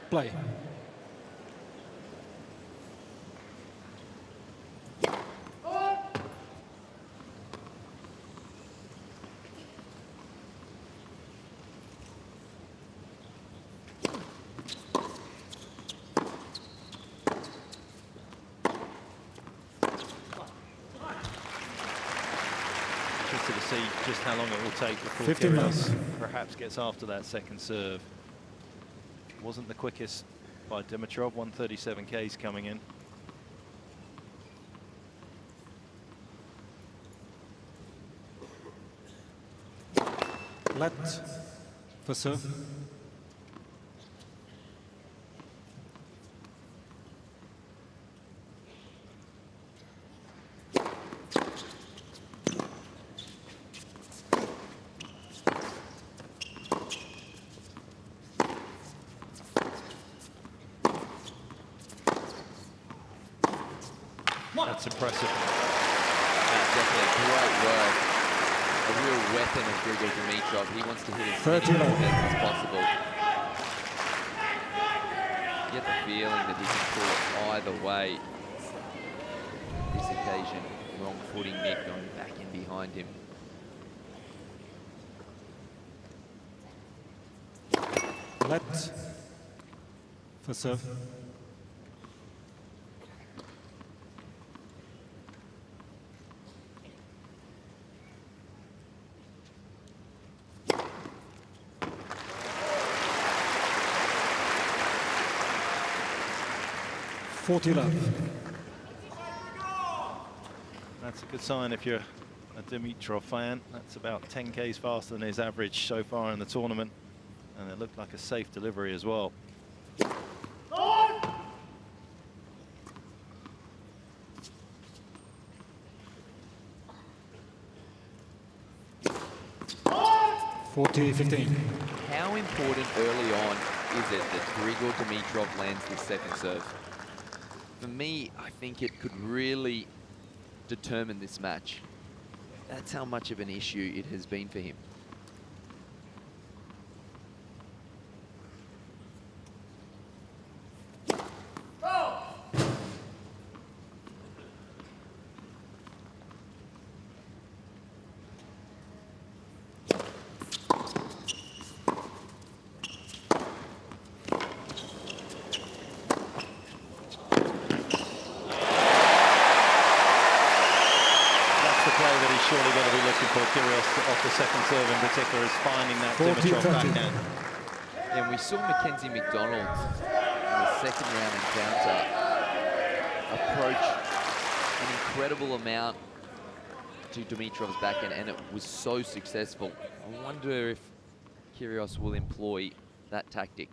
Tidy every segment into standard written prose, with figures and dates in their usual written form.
Play. Interested to see just how long it will take before 15 Kyrgios perhaps gets after that second serve. Wasn't the quickest by Dimitrov. 137 Ks coming in. Let for serve. That's impressive. That's definitely great work. A real weapon of Grigor Dimitrov. He wants to hit as many movements as possible. You get the feeling that he can pull it either way. This occasion, wrong footing Nick going back in behind him. Let for serve. That's a good sign if you're a Dimitrov fan. That's about 10 Ks faster than his average so far in the tournament. And it looked like a safe delivery as well. How important early on is it that Grigor Dimitrov lands this second serve? For me, I think it could really determine this match. That's how much of an issue it has been for him. Surely got to be looking for Kyrgios off the second serve in particular, is finding that Dimitrov backhand. And we saw Mackenzie McDonald in the second round encounter approach an incredible amount to Dimitrov's backhand, and it was so successful. I wonder if Kyrgios will employ that tactic.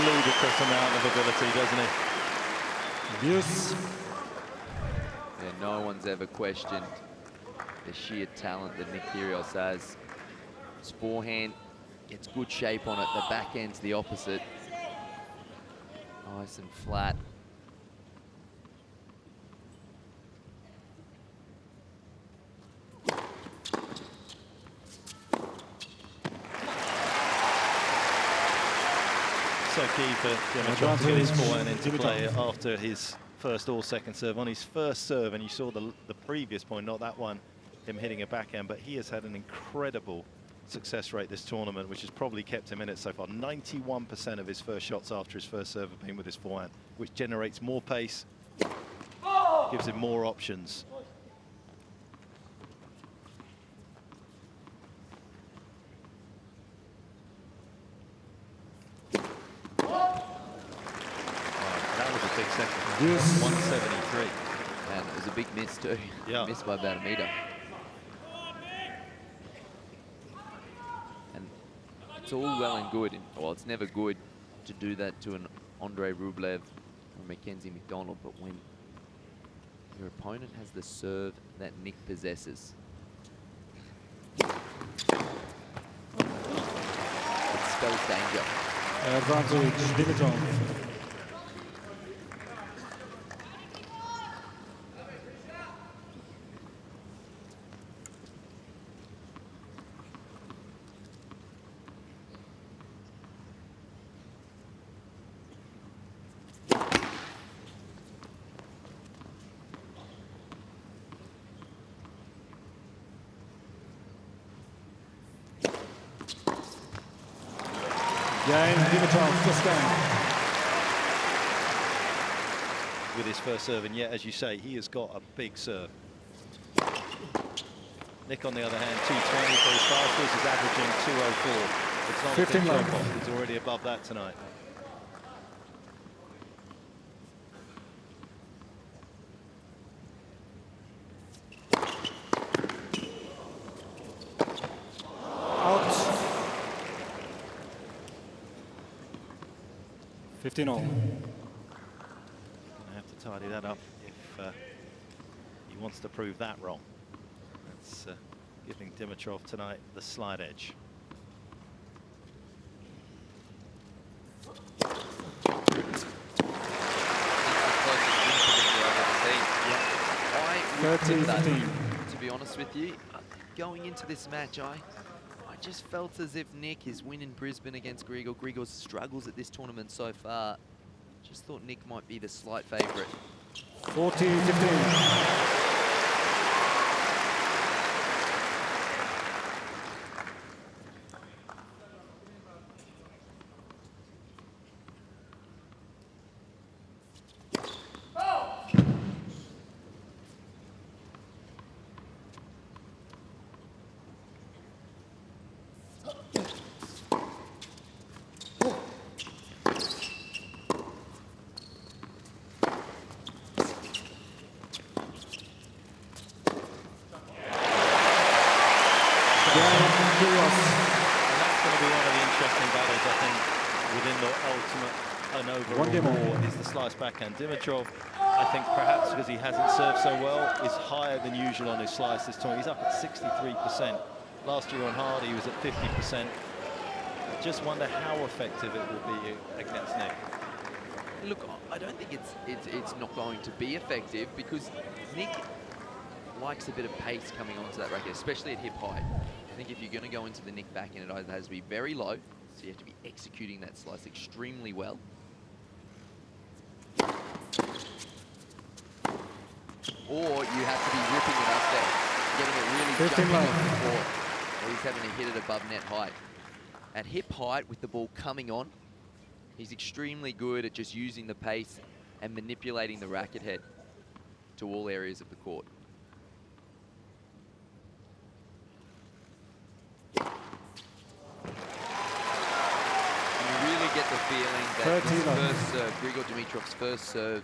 Ludicrous amount of ability, doesn't he? Yes. Yeah, no one's ever questioned the sheer talent that Nick Kyrgios has. His forehand gets good shape on it. The backhand's the opposite. Nice and flat. So key for Dimitrov to get his forehand into play after his first or second serve. On his first serve, and you saw the previous point, not that one, him hitting a backhand, but he has had an incredible success rate this tournament, which has probably kept him in it so far. 91% of his first shots after his first serve have been with his forehand, which generates more pace, gives him more options. Yes. 173. And it was a big miss too. Yeah. Missed by about a meter. And it's all well and good. Well, it's never good to do that to an Andre Rublev or Mackenzie McDonald, but when your opponent has the serve that Nick possesses. spells danger. Advantage, Dimitrov. Cain, Dimitrov, first game. With his first serve, and yet, as you say, he has got a big serve. Nick, on the other hand, 220 for his fastest, is averaging 204. It's not a 15 big love. drop-off. He's already above that tonight. Out. 15-all. Gonna have to tidy that up if he wants to prove that wrong. That's giving Dimitrov tonight the slight edge. I would tip that, 13-15. to be honest with you. Going into this match, I just felt as if Nick, his win in Brisbane against Grigor, Grigor's struggles at this tournament so far, just thought Nick might be the slight favourite. 14-15. Kyrgios. And that's going to be one of the interesting battles, I think, within the ultimate and One game overall on. war, is the slice backhand. Dimitrov, I think perhaps because he hasn't served so well, is higher than usual on his slice this tournament. He's up at 63%. Last year on hard, he was at 50%. I just wonder how effective it will be against Nick. Look, I don't think it's not going to be effective because Nick likes a bit of pace coming onto that racket, especially at hip height. I think if you're going to go into the Nick backhand, it either has to be very low, so you have to be executing that slice extremely well. Or you have to be ripping it up there, getting it really 15 jumping love. off the court, or he's having to hit it above net height. At hip height, with the ball coming on, he's extremely good at just using the pace and manipulating the racket head to all areas of the court. You really get the feeling that his 13 love. first serve, Grigor Dimitrov's first serve,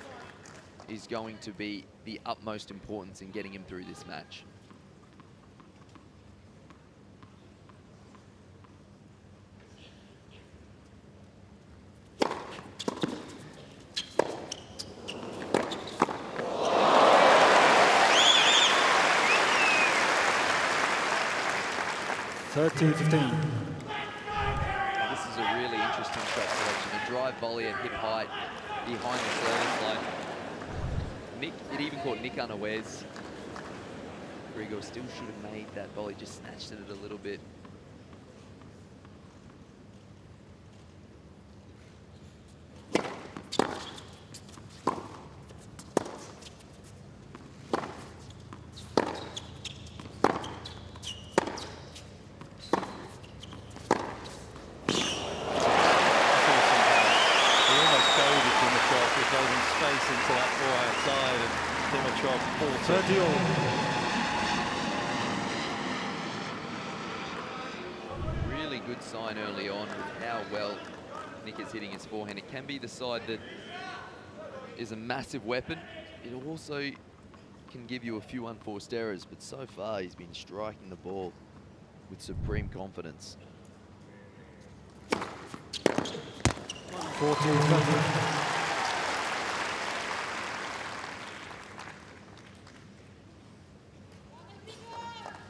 is going to be the utmost importance in getting him through this match. $13-15. This is a really interesting shot selection. A drive volley at hip height behind the service line. Nick, it even caught Nick unawares. Grigor still should have made that volley, just snatched at it a little bit. Into that forehand side, and Dimitrov 30-all. Really good sign early on with how well Nick is hitting his forehand. It can be the side that is a massive weapon. It also can give you a few unforced errors, but so far he's been striking the ball with supreme confidence. 14-20.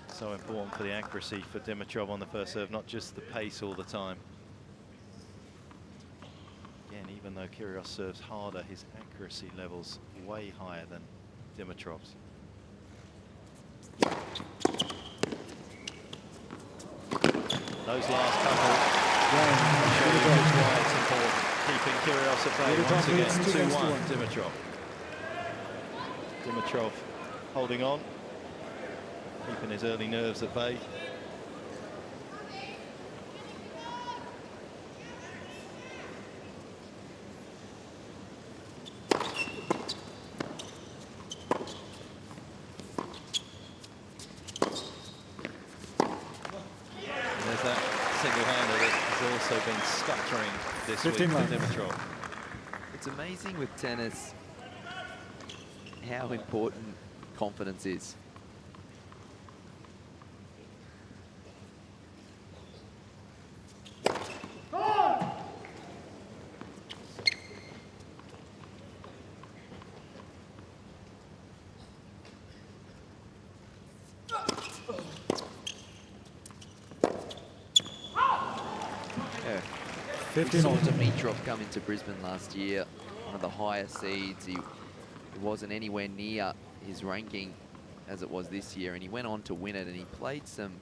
So important for the accuracy for Dimitrov on the first serve, not just the pace all the time. Again, even though Kyrgios serves harder, his accuracy level's way higher than Dimitrov's. Those last couple show you just why it's important. Keeping Kyrgios at bay once again, 2-1 Dimitrov. Dimitrov holding on, keeping his early nerves at bay. Been stuttering this week for Dimitrov. It's amazing with tennis how important confidence is. We saw Dimitrov come into Brisbane last year, one of the higher seeds. He wasn't anywhere near his ranking as it was this year, and he went on to win it, and he played some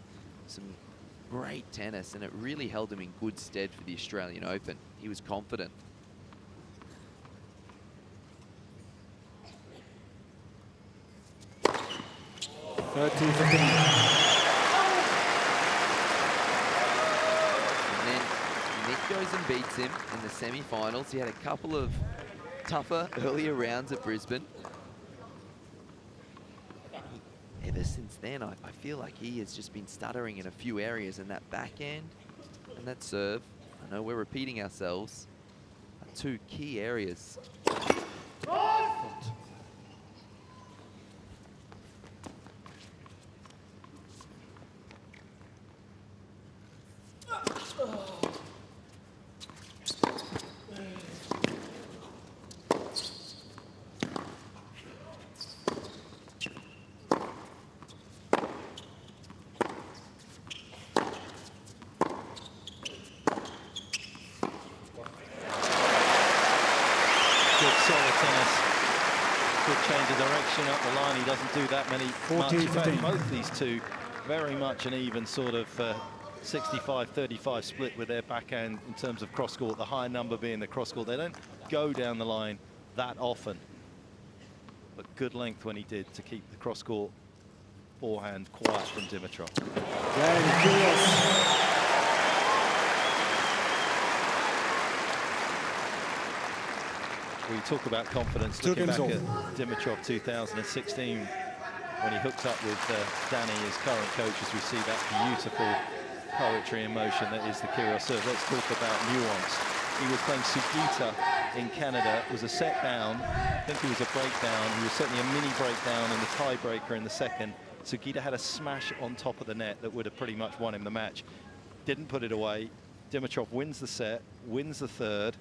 great tennis, and it really held him in good stead for the Australian Open. He was confident. Goes and beats him in the semi-finals. He had a couple of tougher earlier rounds at Brisbane. Ever since then, I feel like he has just been stuttering in a few areas, and that backhand and that serve, I know we're repeating ourselves, are two key areas. Up the line, he doesn't do that many. 40-15. Both these two very much an even sort of 65-35 split with their backhand in terms of cross court, the high number being the cross court. They don't go down the line that often, but good length when he did to keep the cross court forehand quiet from Dimitrov. We talk about confidence, looking back at Dimitrov 2016 when he hooked up with Danny, his current coach, as we see that beautiful poetry in motion that is the Kyrgios serve. Let's talk about nuance. He was playing Sugita in Canada. It was a set down. I think it was a breakdown. He was certainly a mini breakdown in the tiebreaker in the second. Sugita had a smash on top of the net that would have pretty much won him the match. Didn't put it away. Dimitrov wins the set, wins the third.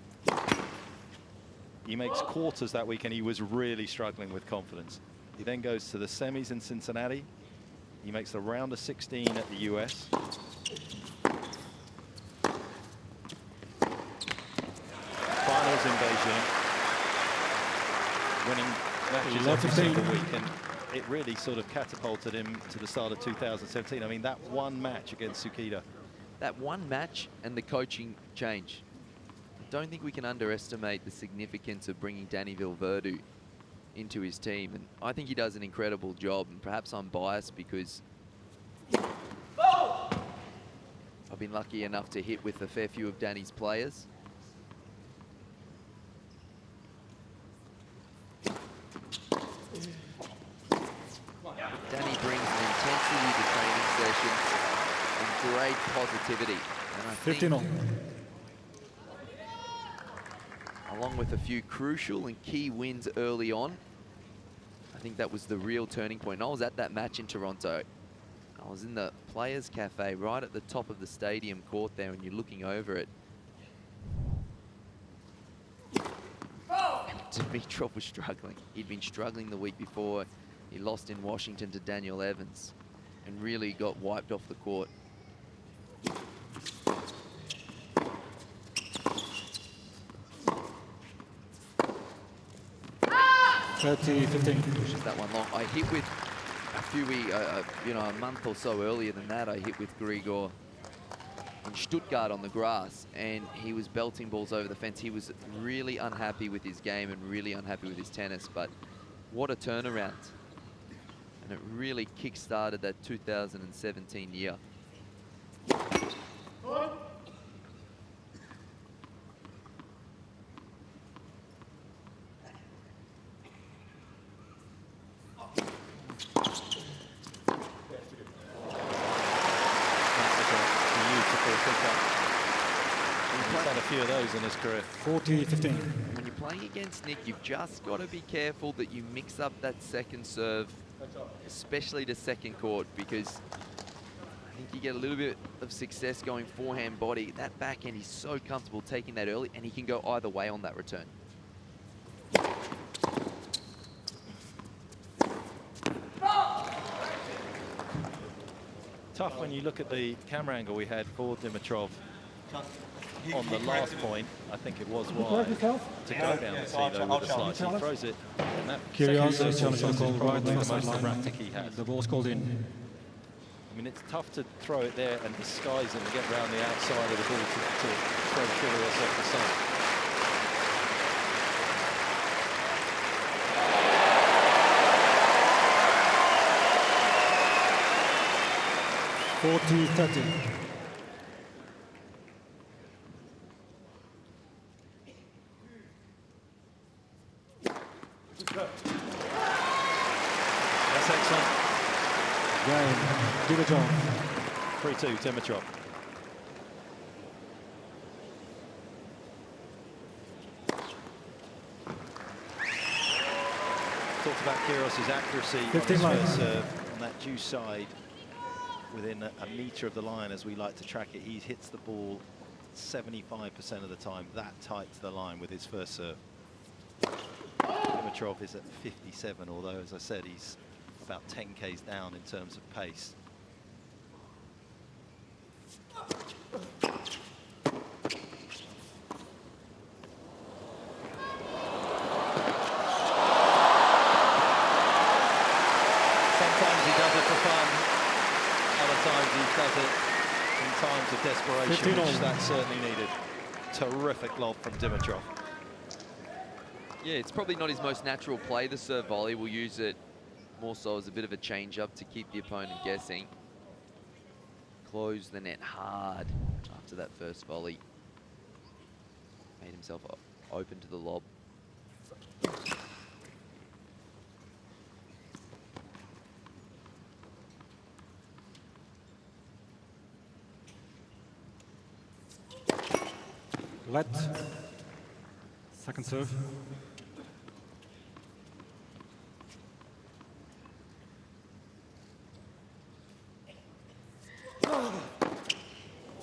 He makes quarters that week, and he was really struggling with confidence. He then goes to the semis in Cincinnati. He makes the round of 16 at the US. Finals in Beijing. Winning matches every single week, and it really sort of catapulted him to the start of 2017. I mean, that one match against Sugita. That one match and the coaching change. Don't think we can underestimate the significance of bringing Danny Vilverdu into his team, and I think he does an incredible job, and perhaps I'm biased because I've been lucky enough to hit with a fair few of Danny's players. Danny brings an intensity to training sessions and great positivity, and I think along with a few crucial and key wins early on, I think that was the real turning point. I was at that match in Toronto. I was in the Players Cafe right at the top of the stadium court there, and you're looking over it. Dimitrov was struggling. He'd been struggling the week before. He lost in Washington to Daniel Evans and really got wiped off the court. 30-15. Pushes that one long. I hit with a few a month or so earlier than that. I hit with Grigor in Stuttgart on the grass, and he was belting balls over the fence. He was really unhappy with his game and really unhappy with his tennis, but what a turnaround. And it really kick-started that 2017 year. Few of those in his career. 40-15. When you're playing against Nick, you've just got to be careful that you mix up that second serve, especially to second court, because I think you get a little bit of success going forehand body. That backhand, he's so comfortable taking that early, and he can go either way on that return. Tough when you look at the camera angle we had for Dimitrov on the last point. I think it was wide to go down the tee though with the slice. He throws it, and that Kyrgios is second serve called right probably on the the most sideline. erratic he has. The ball's called in. I mean, it's tough to throw it there and disguise it and get around the outside of the ball to throw Furios off the side. (40-30). That's excellent. Cain, Dimitrov. 3-2, Dimitrov. Talked about Kyrgios' accuracy on his 15 line. first serve on that due side within a metre of the line as we like to track it. He hits the ball 75% of the time that tight to the line with his first serve. Dimitrov is at 57, although, as I said, he's about 10 Ks down in terms of pace. Sometimes he does it for fun, other times he does it in times of desperation, 15 which all. that's certainly needed. Terrific lob from Dimitrov. Yeah, it's probably not his most natural play, the serve volley. We'll use it more so as a bit of a change-up to keep the opponent guessing. Closed the net hard after that first volley. Made himself open to the lob. Let. Second serve.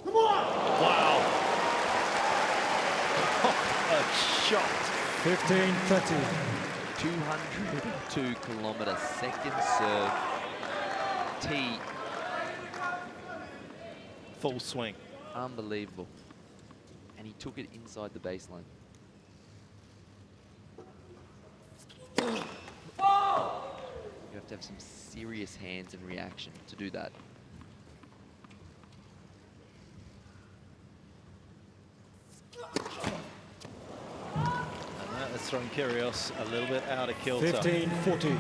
Wow. A shot. 15-30. 202-kilometer second serve. Tee. Full swing. Unbelievable. And he took it inside the baseline. You have to have some serious hands and reaction to do that. And that has thrown Kyrgios a little bit out of kilter. 15-40.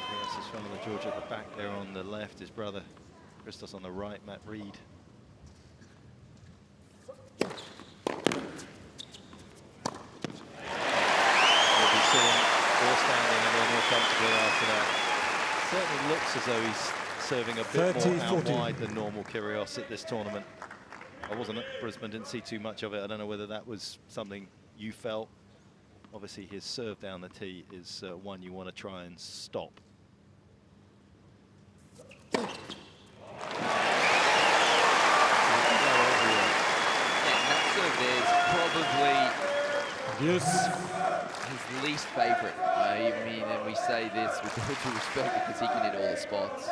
Kyrgios is from the George at the back there on the left, his brother Christos on the right, Matt Reed. Will be sitting or standing a little more comfortably after that. Certainly looks as though he's serving a bit 30, more out 40. wide than normal Kyrgios at this tournament. I wasn't at Brisbane, didn't see too much of it. I don't know whether that was something you felt. Obviously his serve down the tee is one you want to try and stop. That serve there is probably Yes. his least favorite. I mean, and we say this with all due respect because he can hit all the spots.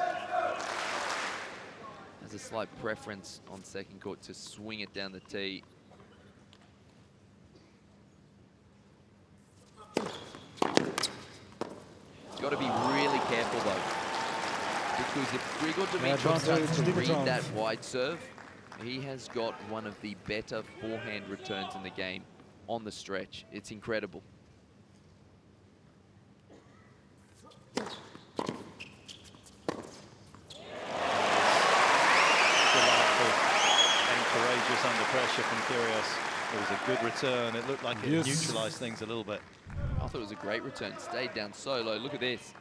Has a slight preference on second court to swing it down the tee. because if Grigor Dimitrov starts to Dimitrov. read that wide serve, he has got one of the better forehand returns in the game on the stretch. It's incredible. Delightful and courageous under pressure from Kyrgios. It was a good return. It looked like it neutralized things a little bit. I thought it was a great return. Stayed down so low. Look at this.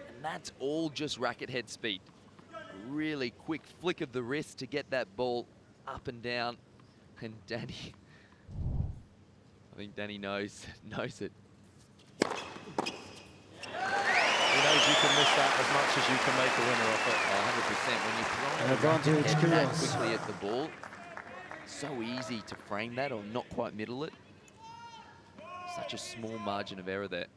And that's all just racket head speed. Really quick flick of the wrist to get that ball up and down. And Danny, I think Danny knows it. He knows you can miss that as much as you can make a winner off it. 100%. When you're throwing An advantage, the racket head that Kyrgios. quickly at the ball, so easy to frame that or not quite middle it. Such a small margin of error there.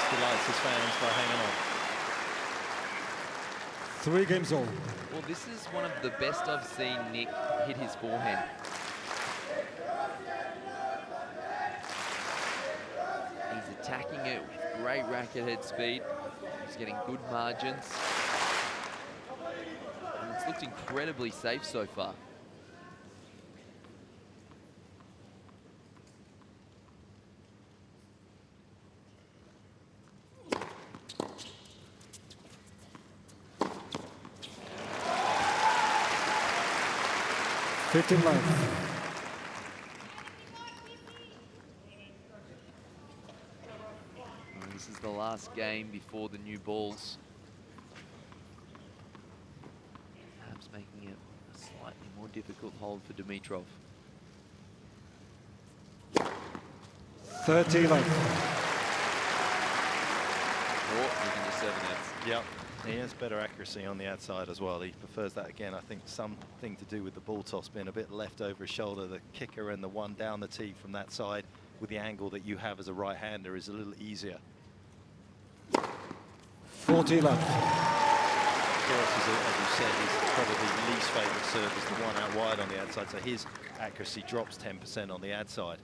Delights his fans by hanging on. 3 games all. Well, this is one of the best I've seen Nick hit his forehand. He's attacking it with great racket head speed. He's getting good margins. And it's looked incredibly safe so far. Fifteen left. And this is the last game before the new balls. Perhaps making it a slightly more difficult hold for Dimitrov. 30 left. Or you can just serve an outs. Yep. He has better accuracy on the outside as well. He prefers that again. I think something to do with the ball toss being a bit left over his shoulder. The kicker and the one down the tee from that side with the angle that you have as a right-hander is a little easier. 40 left. Kyrgios, as you said, his probably least favourite serve is the one out wide on the outside, so his accuracy drops 10% on the outside.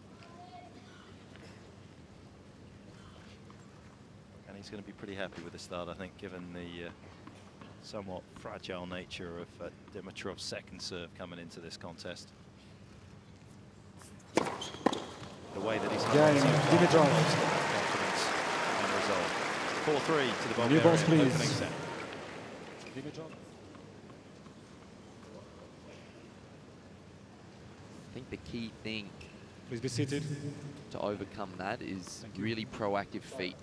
He's going to be pretty happy with the start, I think, given the somewhat fragile nature of Dimitrov's second serve coming into this contest. The way that he's Cain, Dimitrov. confidence and resolve. 4-3 to the Bulgarian New balls, please. opening set. Dimitrov. I think the key thing Please be seated. to overcome that is really proactive feet.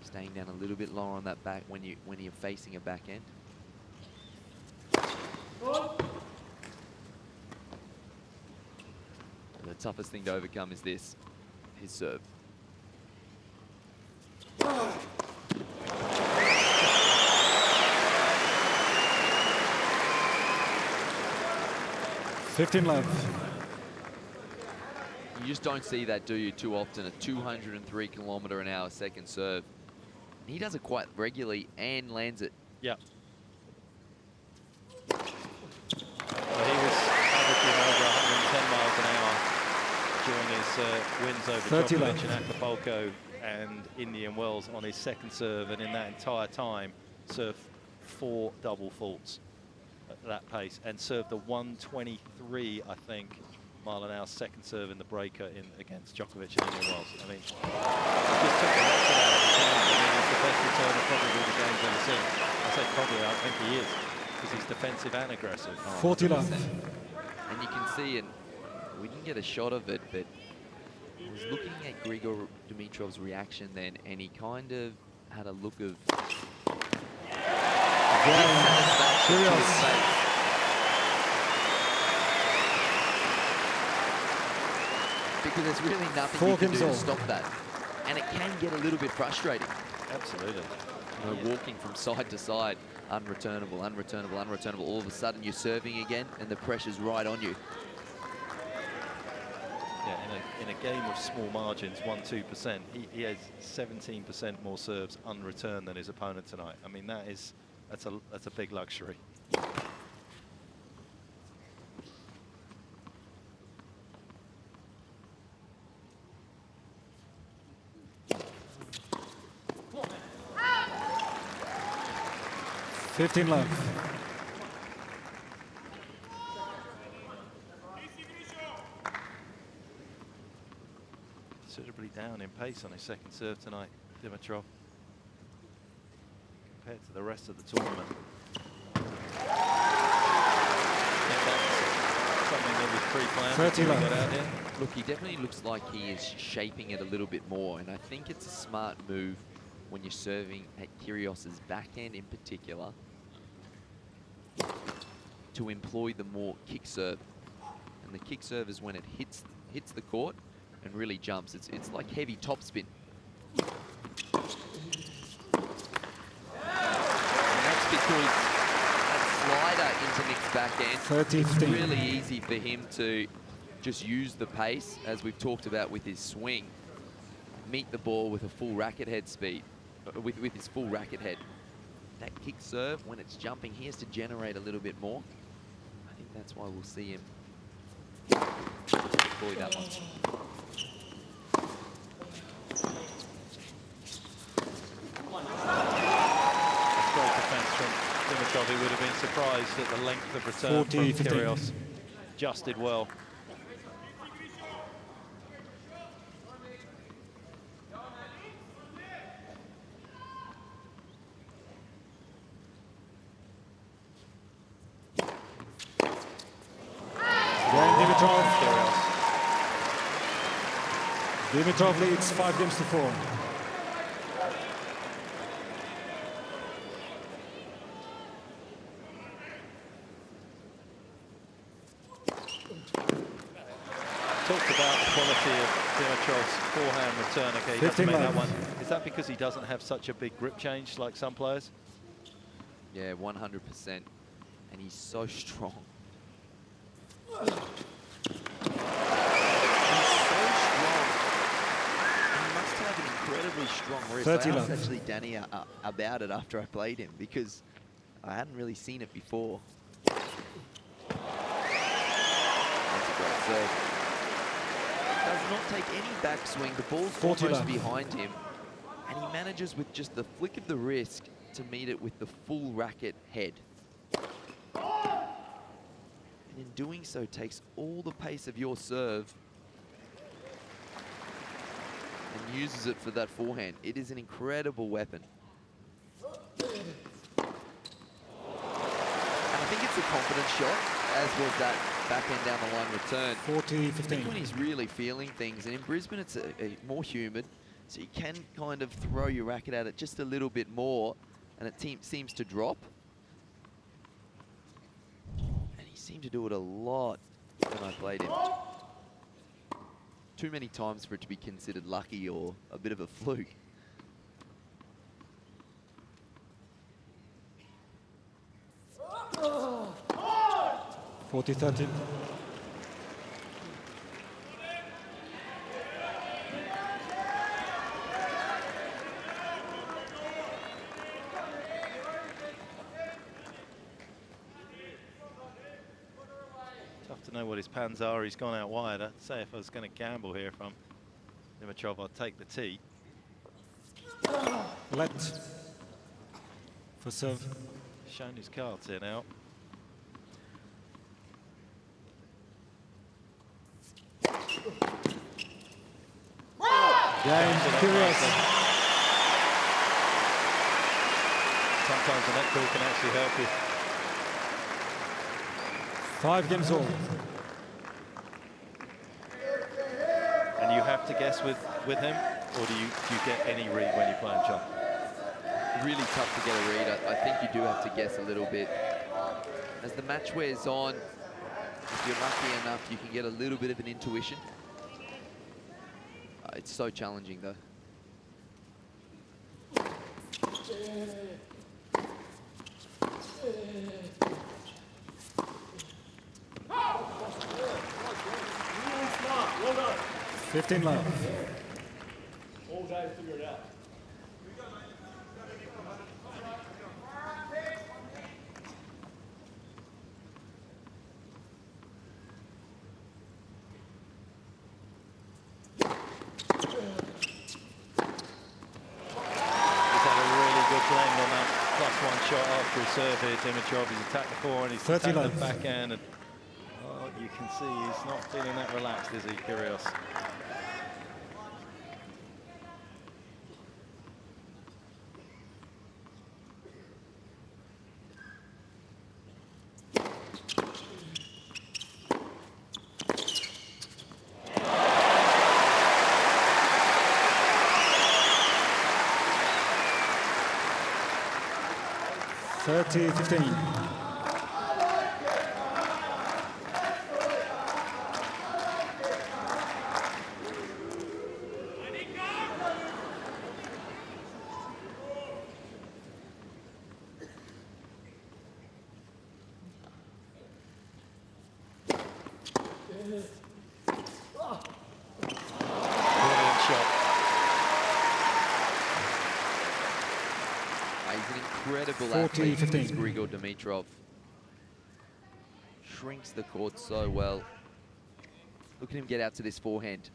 Staying down a little bit lower on that back when you're facing a backhand. The toughest thing to overcome is this, his serve. Fifteen left. You just don't see that, do you, too often? A 203km/h second serve. He does it quite regularly and lands it. Yeah. Well, he was averaging over 110 miles an hour during his wins over 30 Djokovic left. and Acapulco and Indian Wells on his second serve, and in that entire time served 4 double faults at that pace and served the 123, I think, mile-an-hour second serve in the breaker against Djokovic and Indian Wells. I mean, he just took the record out of his hands. I mean, it's the best returner probably the game's ever seen. I say probably, I think he is, because he's defensive and aggressive. 40 left. And you can see, and we didn't get a shot of it, but I was looking at Grigor Dimitrov's reaction then, and he kind of had a look of dissatisfaction to his face. Because there's really nothing you can do to stop that. And it can get a little bit frustrating. Absolutely. You know, walking from side to side. unreturnable, unreturnable, unreturnable. All of a sudden you're serving again and the pressure's right on you. Yeah, in a game of small margins, 1-2%, he has 17% more serves unreturned than his opponent tonight. I mean, that's a big luxury. Fifteen love. Considerably down in pace on his second serve tonight, Dimitrov, compared to the rest of the tournament. Something that was pre-planned. 30 before we love. got out here. Look, he definitely looks like he is shaping it a little bit more, and I think it's a smart move when you're serving at Kyrgios's backhand in particular to employ the more kick serve. And the kick serve is when it hits the court and really jumps. It's like heavy topspin. And that's because that slider into Nick's backhand, 30, it's 15. really easy for him to just use the pace, as we've talked about with his swing, meet the ball with a full racket head speed, with his full racket head. That kick serve, when it's jumping, he has to generate a little bit more. I think that's why we'll see him deploy that one. Great defense from Dimitrov. He would have been surprised at the length of return 40, from 15. Kyrgios. Just did well. Dimitrov. Kyrgios. Dimitrov leads 5-4. Talked about the quality of Dimitrov's forehand return. Okay, he doesn't 15 make that love. one. Is that because he doesn't have such a big grip change like some players? Yeah, 100%. And he's so strong. He's so strong. And he must have an incredibly strong wrist. 30 I asked love. actually Danny about it after I played him because I hadn't really seen it before. That's a great serve. Does not take any backswing. The ball's 40 almost love. behind him. And he manages with just the flick of the wrist to meet it with the full racket head. And in doing so, takes all the pace of your serve and uses it for that forehand. It is an incredible weapon. And I think it's a confidence shot, as was that backhand down the line return. 40, I think 15. when he's really feeling things, and in Brisbane it's a more humid, so you can kind of throw your racket at it just a little bit more, and it seems to drop. And he seemed to do it a lot when I played him. Too many times for it to be considered lucky or a bit of a fluke. Oh. 40-13. Tough to know what his plans are. He's gone out wide. I'd say if I was going to gamble here from Dimitrov, I'd take the tee. Let for serve. Shown his cards here now. Game, Furios. Sometimes the net ball can actually help you. 5 games all. And you have to guess with him, or do you get any read when you're playing John? Really tough to get a read. I think you do have to guess a little bit. As the match wears on, if you're lucky enough, you can get a little bit of an intuition. It's so challenging, though. 15 love. All day, figure it out. Shot after his serve here, Dimitrov. He's attacked the forehand, he's 30 attacked love. the backhand, and oh, you can see he's not feeling that relaxed, is he, Kyrgios? Thirty, 15. Incredible 40, athlete, 15. is Grigor Dimitrov. Shrinks the court so well. Look at him get out to this forehand.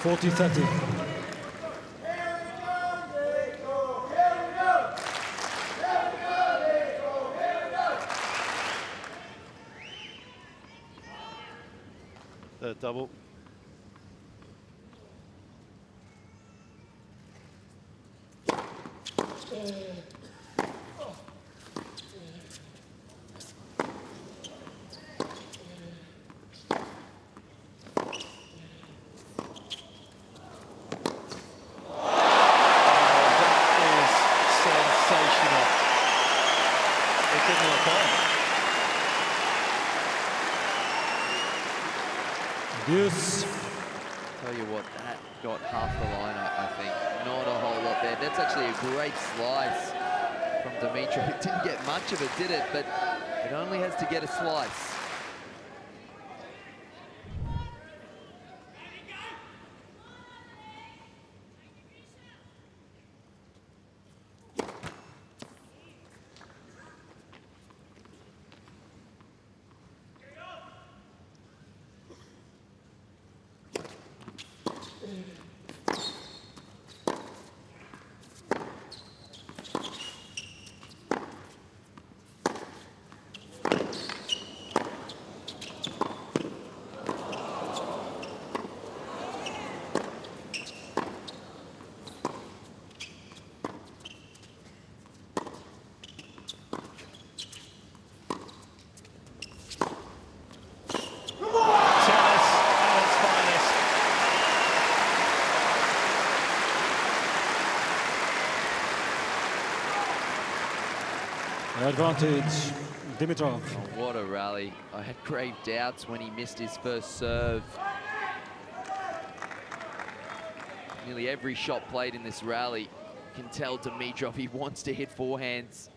Forty, 30. Third double. Yes. Tell you what, that got half the line, I think. Not a whole lot there. That's actually a great slice from Dimitrov. It didn't get much of it, did it? But it only has to get a slice. Advantage, Dimitrov. Oh, what a rally. I had grave doubts when he missed his first serve. Nearly every shot played in this rally, you can tell Dimitrov he wants to hit forehands.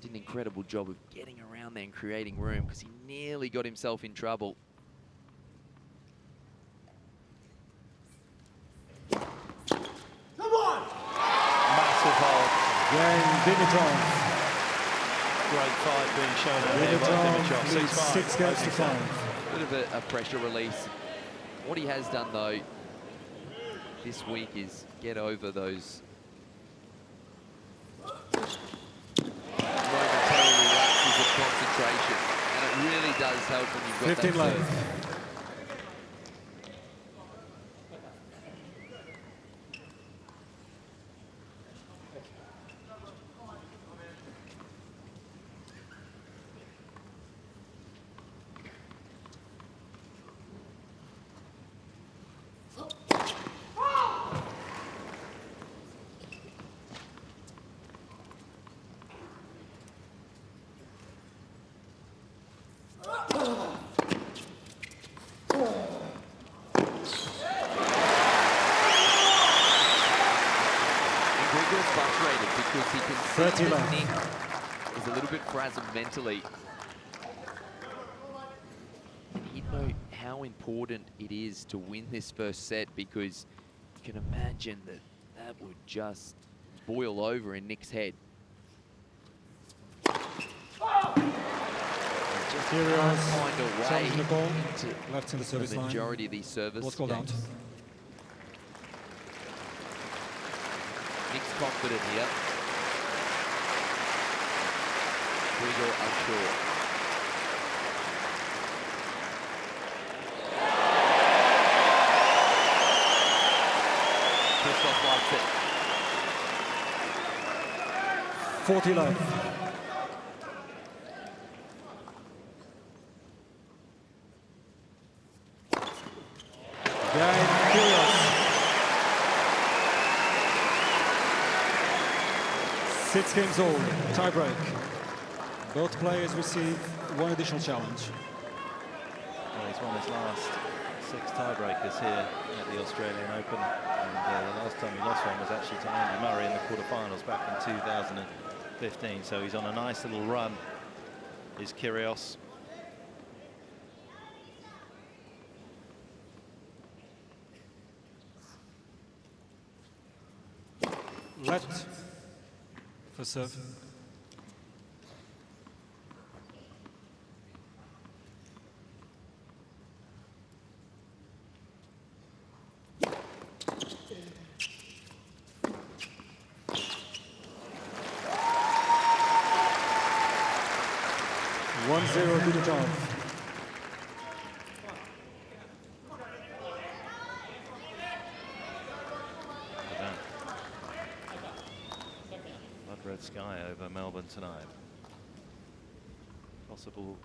Did an incredible job of getting around there and creating room because he nearly got himself in trouble. Gain, Dimitrov. Great fight being shown out there by Dimitrov. Leads 6 games to 5. Bit of a pressure release. What he has done though this week is get over those momentary lapses of concentration, and it really does help when you've got 15 that left. serve. feels frustrated because he can 30 see that left. Nick is a little bit frazzled mentally. And he'd know how important it is to win this first set, because you can imagine that that would just boil over in Nick's head. Just can't Furios find a way challenging the ball. into Left in the service the line. majority of these service What's called out? games. Nick's confident here. Grigor unsure. Christoph likes it. 40 left. Jannik Kyrgios. 6 games old, tiebreak. Both players receive one additional challenge. Well, he's won his last 6 tiebreakers here at the Australian Open, and the last time he lost one was actually to Andy Murray in the quarterfinals back in 2015. So he's on a nice little run, is Kyrgios. Left for serve. One zero Dimitrov. Blood red sky over Melbourne tonight. Possible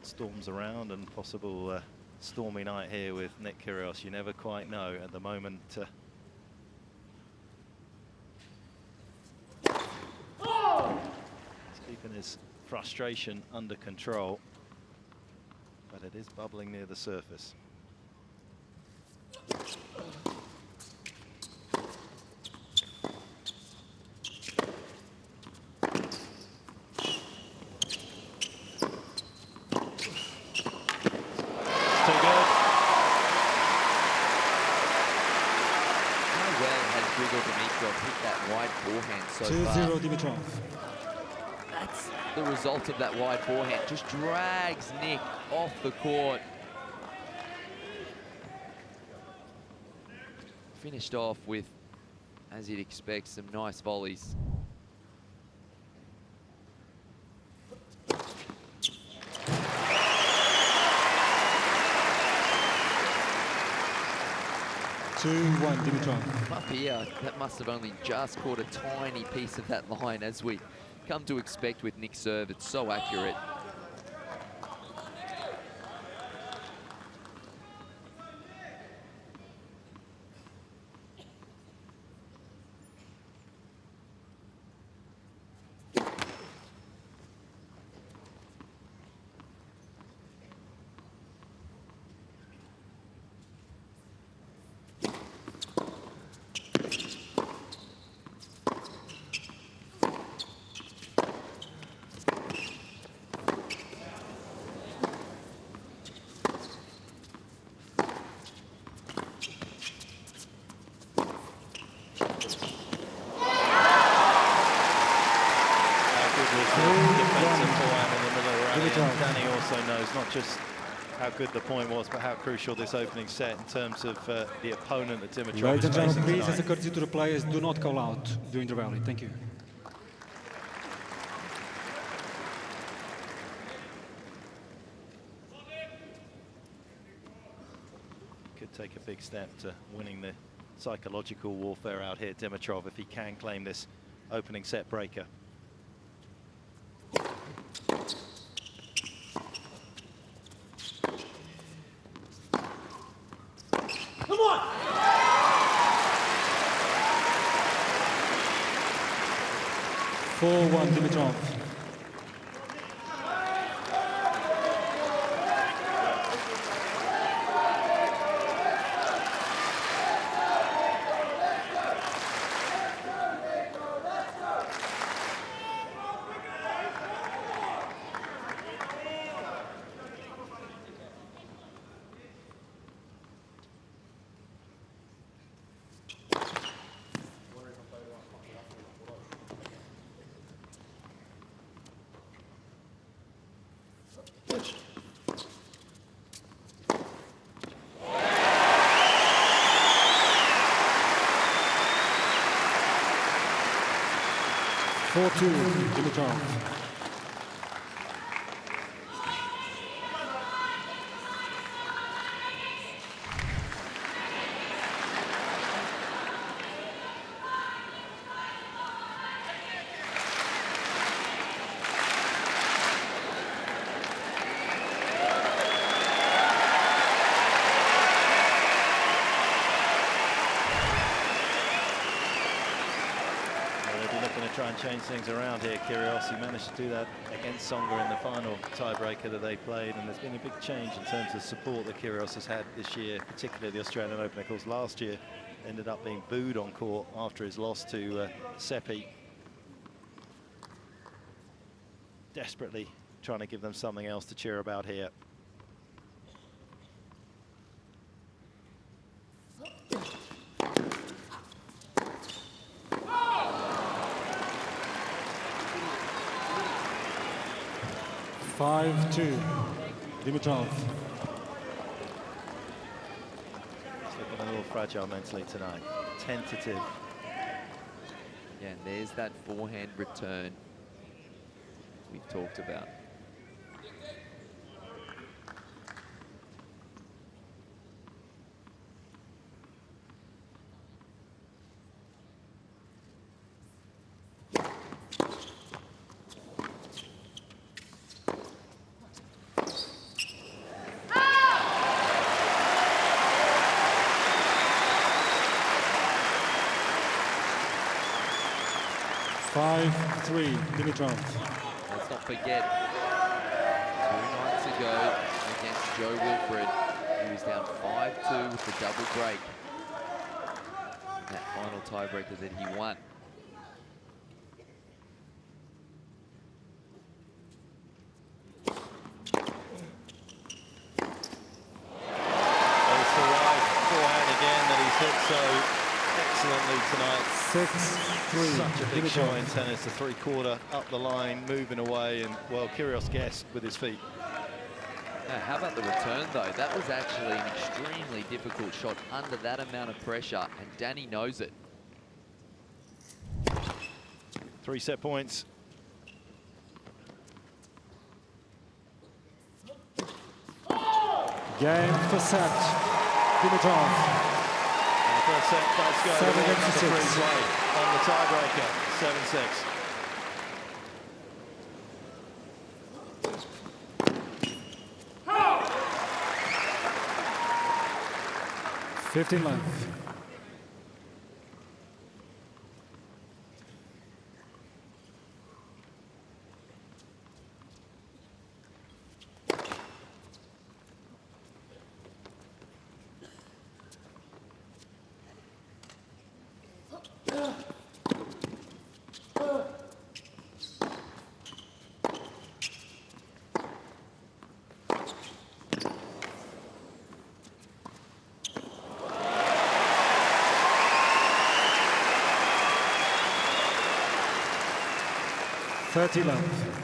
storms around and possible stormy night here with Nick Kyrgios. You never quite know at the moment. He's keeping his frustration under control, but it is bubbling near the surface. Grigor Dimitrov hit that wide forehand so far. 2-0 Dimitrov. That's the result of that wide forehand. Just drags Nick off the court. Finished off with, as you'd expect, some nice volleys. Dimitrov. Up here, that must have only just caught a tiny piece of that line, as we come to expect with Nick's serve. It's so accurate. Danny also knows not just how good the point was, but how crucial this opening set in terms of the opponent that Dimitrov Ladies is and facing gentlemen, please, tonight. as a courtesy to the players, do not call out during the rally. Thank you. Could take a big step to winning the psychological warfare out here, Dimitrov, if he can claim this opening set breaker. Come on! 4-1 Dimitrov. 4-2, Dimitrov. try and change things around here. Kyrgios, he managed to do that against Tsonga in the final tiebreaker that they played, and there's been a big change in terms of support that Kyrgios has had this year, particularly the Australian Open. Of course, last year ended up being booed on court after his loss to Seppi. Desperately trying to give them something else to cheer about here. Five-2, Dimitrov. He's looking a little fragile mentally tonight. Tentative. Yeah, and there's that forehand return we've talked about. Five-3, Dimitrov. Let's not forget, 2 nights ago against Joe Wilfred, he was down 5-2 with the double break. That final tiebreaker that he won. It's the right forehand again that he's hit so excellently tonight. 6-3. Such a big Dimitrov. show in tennis. The three-quarter up the line, moving away, and well, Kyrgios guessed with his feet. Now, how about the return though? That was actually an extremely difficult shot under that amount of pressure, and Danny knows it. 3 set points. Game for set, Dimitrov. And the first set does go to 7-6. number 3 play on the tiebreaker, 7-6. Fifteen length. Thirty length.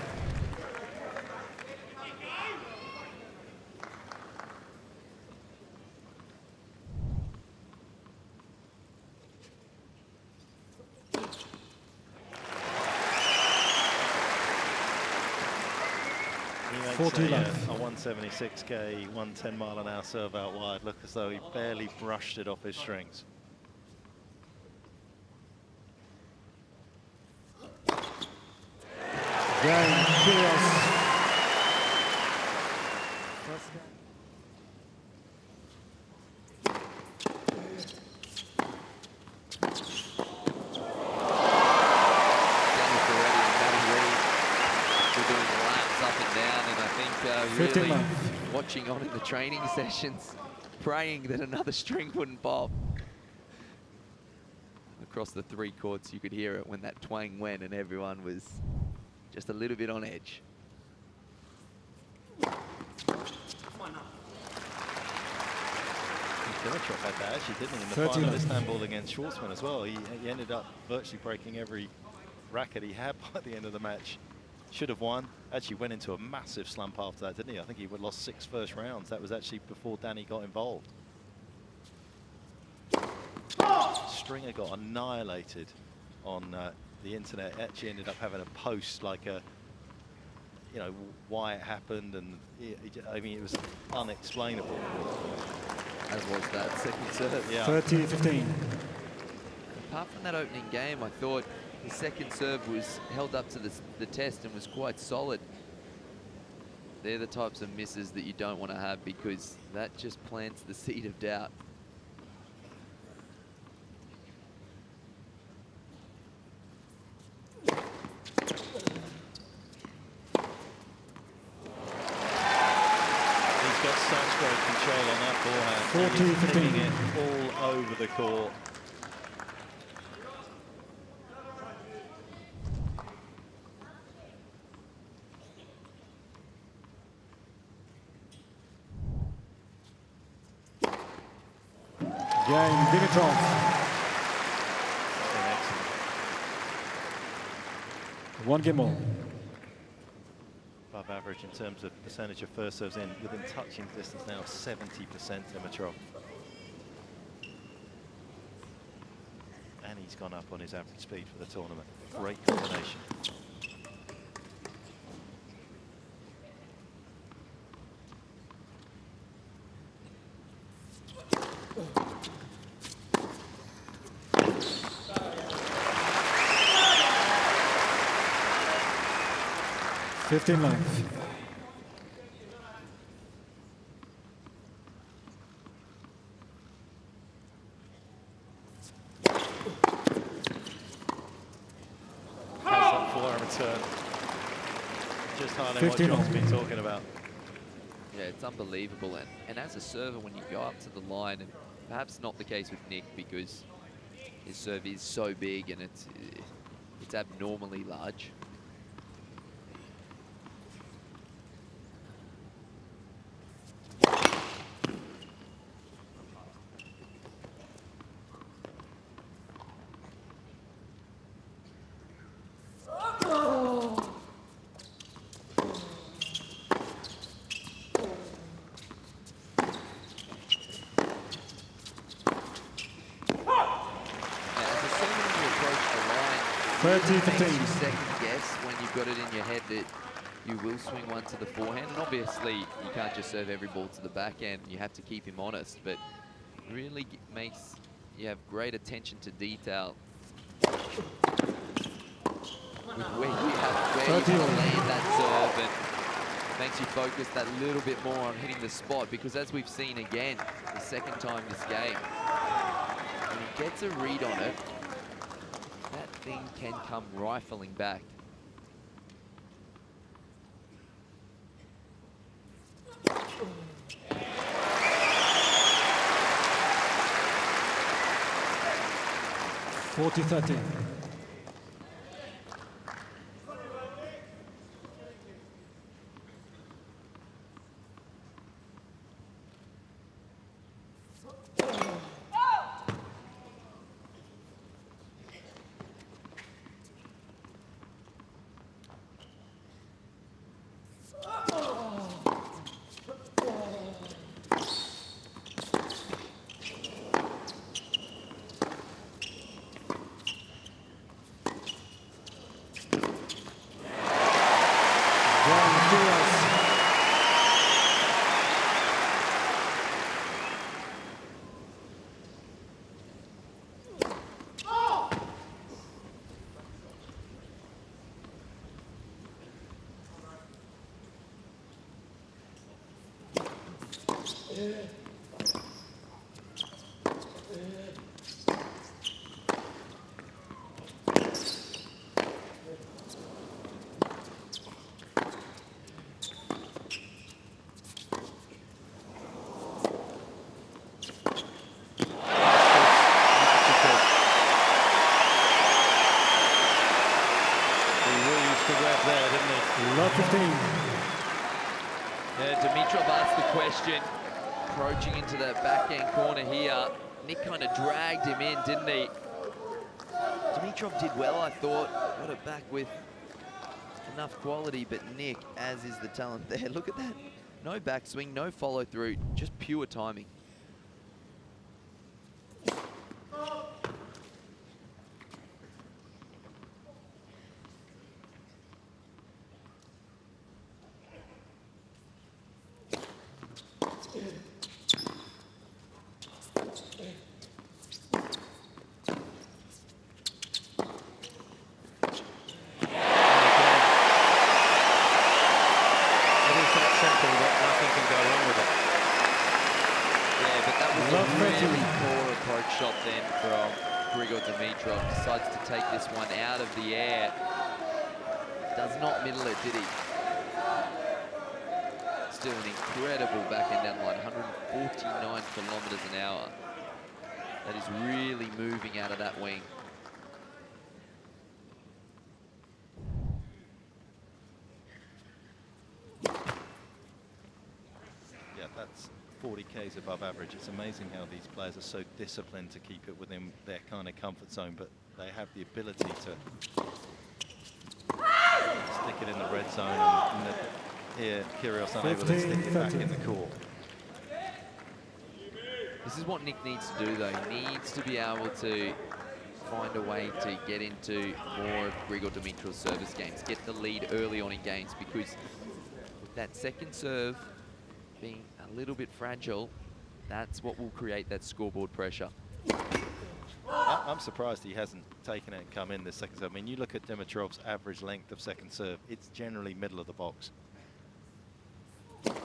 He makes 40 a left. 176k, 110-mile-an-hour serve out wide. Look as though he barely brushed it off his strings. Game, Furios. Really watching on in the training sessions, praying that another string wouldn't pop. Across the 3 courts, you could hear it when that twang went, and everyone was just a little bit on edge. Dimitrov had that actually, didn't he, in the 13 final of left. Istanbul against Schwartzman as well. He ended up virtually breaking every racket he had by the end of the match. Should have won. Actually went into a massive slump after that, didn't he? I think he lost 6 first rounds. That was actually before Danny got involved. Stringer got annihilated on the internet actually ended up having a post like a, you know, why it happened, and I mean, it was unexplainable. As was that second serve. Yeah. 30-15. Apart from that opening game, I thought his second serve was held up to the test and was quite solid. They're the types of misses that you don't want to have, because that just plants the seed of doubt. Control on that forehand. 40-15. It all over the court. Gain, Dimitrov. Excellent. 1 game all. Above average in terms of percentage of first serves in, within touching distance now, 70% Dimitrov. And he's gone up on his average speed for the tournament. Great combination. Fifteen length. Just highlighting what John's been talking about. Yeah, it's unbelievable. And as a server, when you go up to the line, and perhaps not the case with Nick, because his serve is so big and it's abnormally large. Second guess when you've got it in your head that you will swing one to the forehand, and obviously you can't just serve every ball to the backhand. You have to keep him honest, but really makes you have great attention to detail with where you have to land that serve, and makes you focus that little bit more on hitting the spot, because as we've seen again the second time this game, when he gets a read on it, that thing can come rifling back. (40-30). Dimitrov asked the question, approaching into that backhand corner here. Nick kind of dragged him in, didn't he? Dimitrov did well, I thought. Got it back with enough quality, but Nick, as is the talent there, look at that. No backswing, no follow through, just pure timing. decides to take this one out of the air. Does not middle it, did he? Still an incredible backhand down the line, 149 kilometers an hour. That is really moving out of that wing. Yeah, that's 40 Ks above average. It's amazing how these players are so disciplined to keep it within their kind of comfort zone, but they have the ability to stick it in the red zone, and here Kyrgios unable to stick it back in the court. This is what Nick needs to do, though. He needs to be able to find a way to get into more of Grigor Dimitrov's service games, get the lead early on in games, because with that second serve being a little bit fragile, that's what will create that scoreboard pressure. I'm surprised he hasn't taken it and come in this second serve. I mean, you look at Dimitrov's average length of second serve, it's generally middle of the box. Just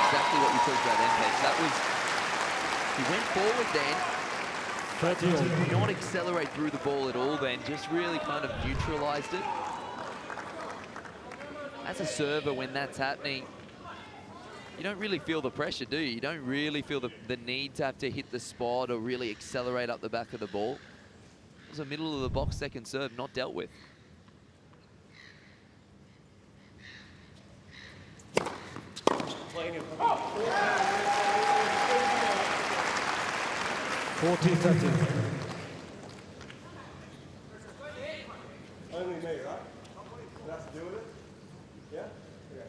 exactly what we talked about then, Peg. That was, he went forward then, did not accelerate through the ball at all then, just really kind of neutralized it. As a server, when that's happening, you don't really feel the pressure, do you? You don't really feel the need to have to hit the spot or really accelerate up the back of the ball. It was a middle of the box second serve, not dealt with. Oh. 40-30. Only me, right? That's to do with it? Yeah? Okay.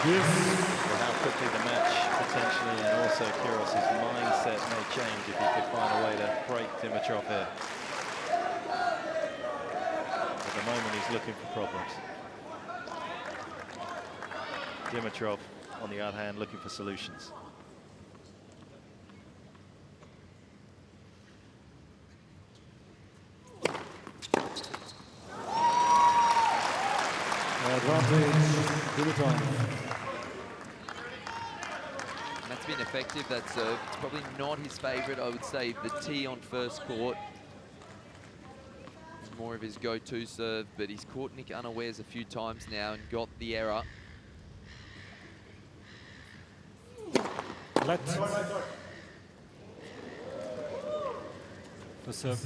How quickly the match potentially, and also Kyrgios' mindset may change if he could find a way to break Dimitrov here. At the moment, he's looking for problems. Dimitrov, on the other hand, looking for solutions. Advantage, Dimitrov. That's been effective, that serve. It's probably not his favorite, I would say. The tee on first court is more of his go-to serve, but he's caught Nick unawares a few times now and got the error. Let the serve.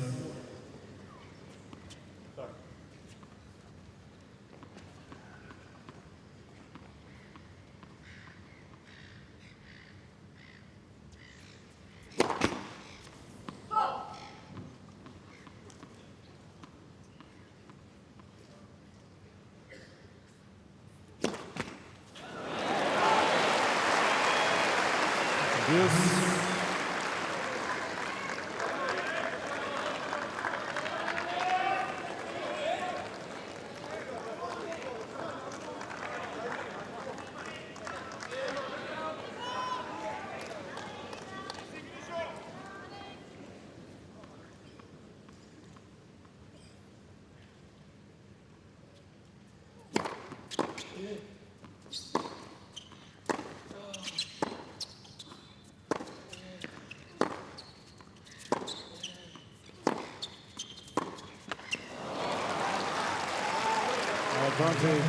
Advantage,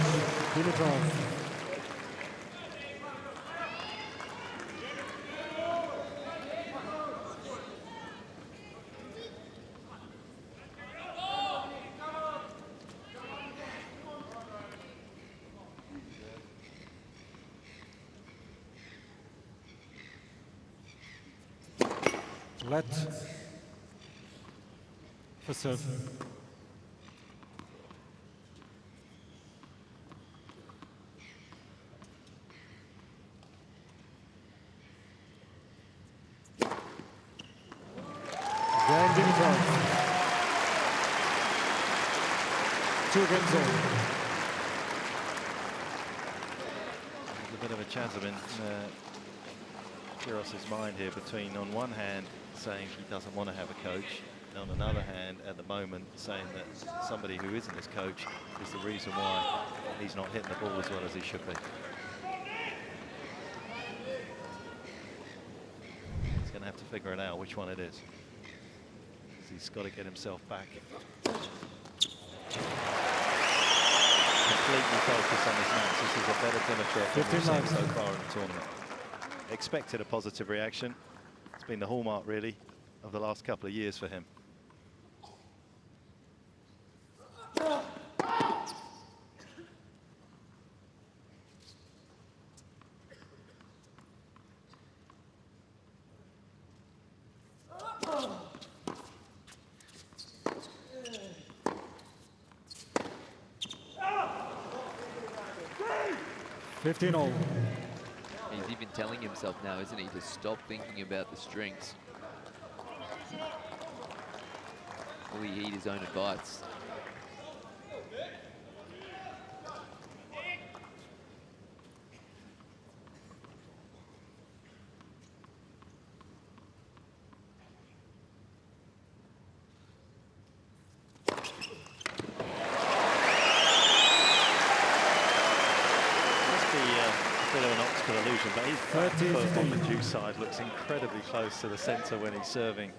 Dimitrov. Let for serve. 2 games all. There's a bit of a chasm in Kyrgios' mind here between, on one hand, saying he doesn't want to have a coach, and on another hand, at the moment, saying that somebody who isn't his coach is the reason why he's not hitting the ball as well as he should be. He's going to have to figure it out which one it is. He's got to get himself back. Completely focused on his match. This is a better Dimitrov than we've seen so far in the tournament. Expected a positive reaction. It's been the hallmark, really, of the last couple of years for him. $15-all. He's even telling himself now, isn't he, to stop thinking about the strings. Will he heed his own advice? But his back foot on the due side looks incredibly close to the centre when he's serving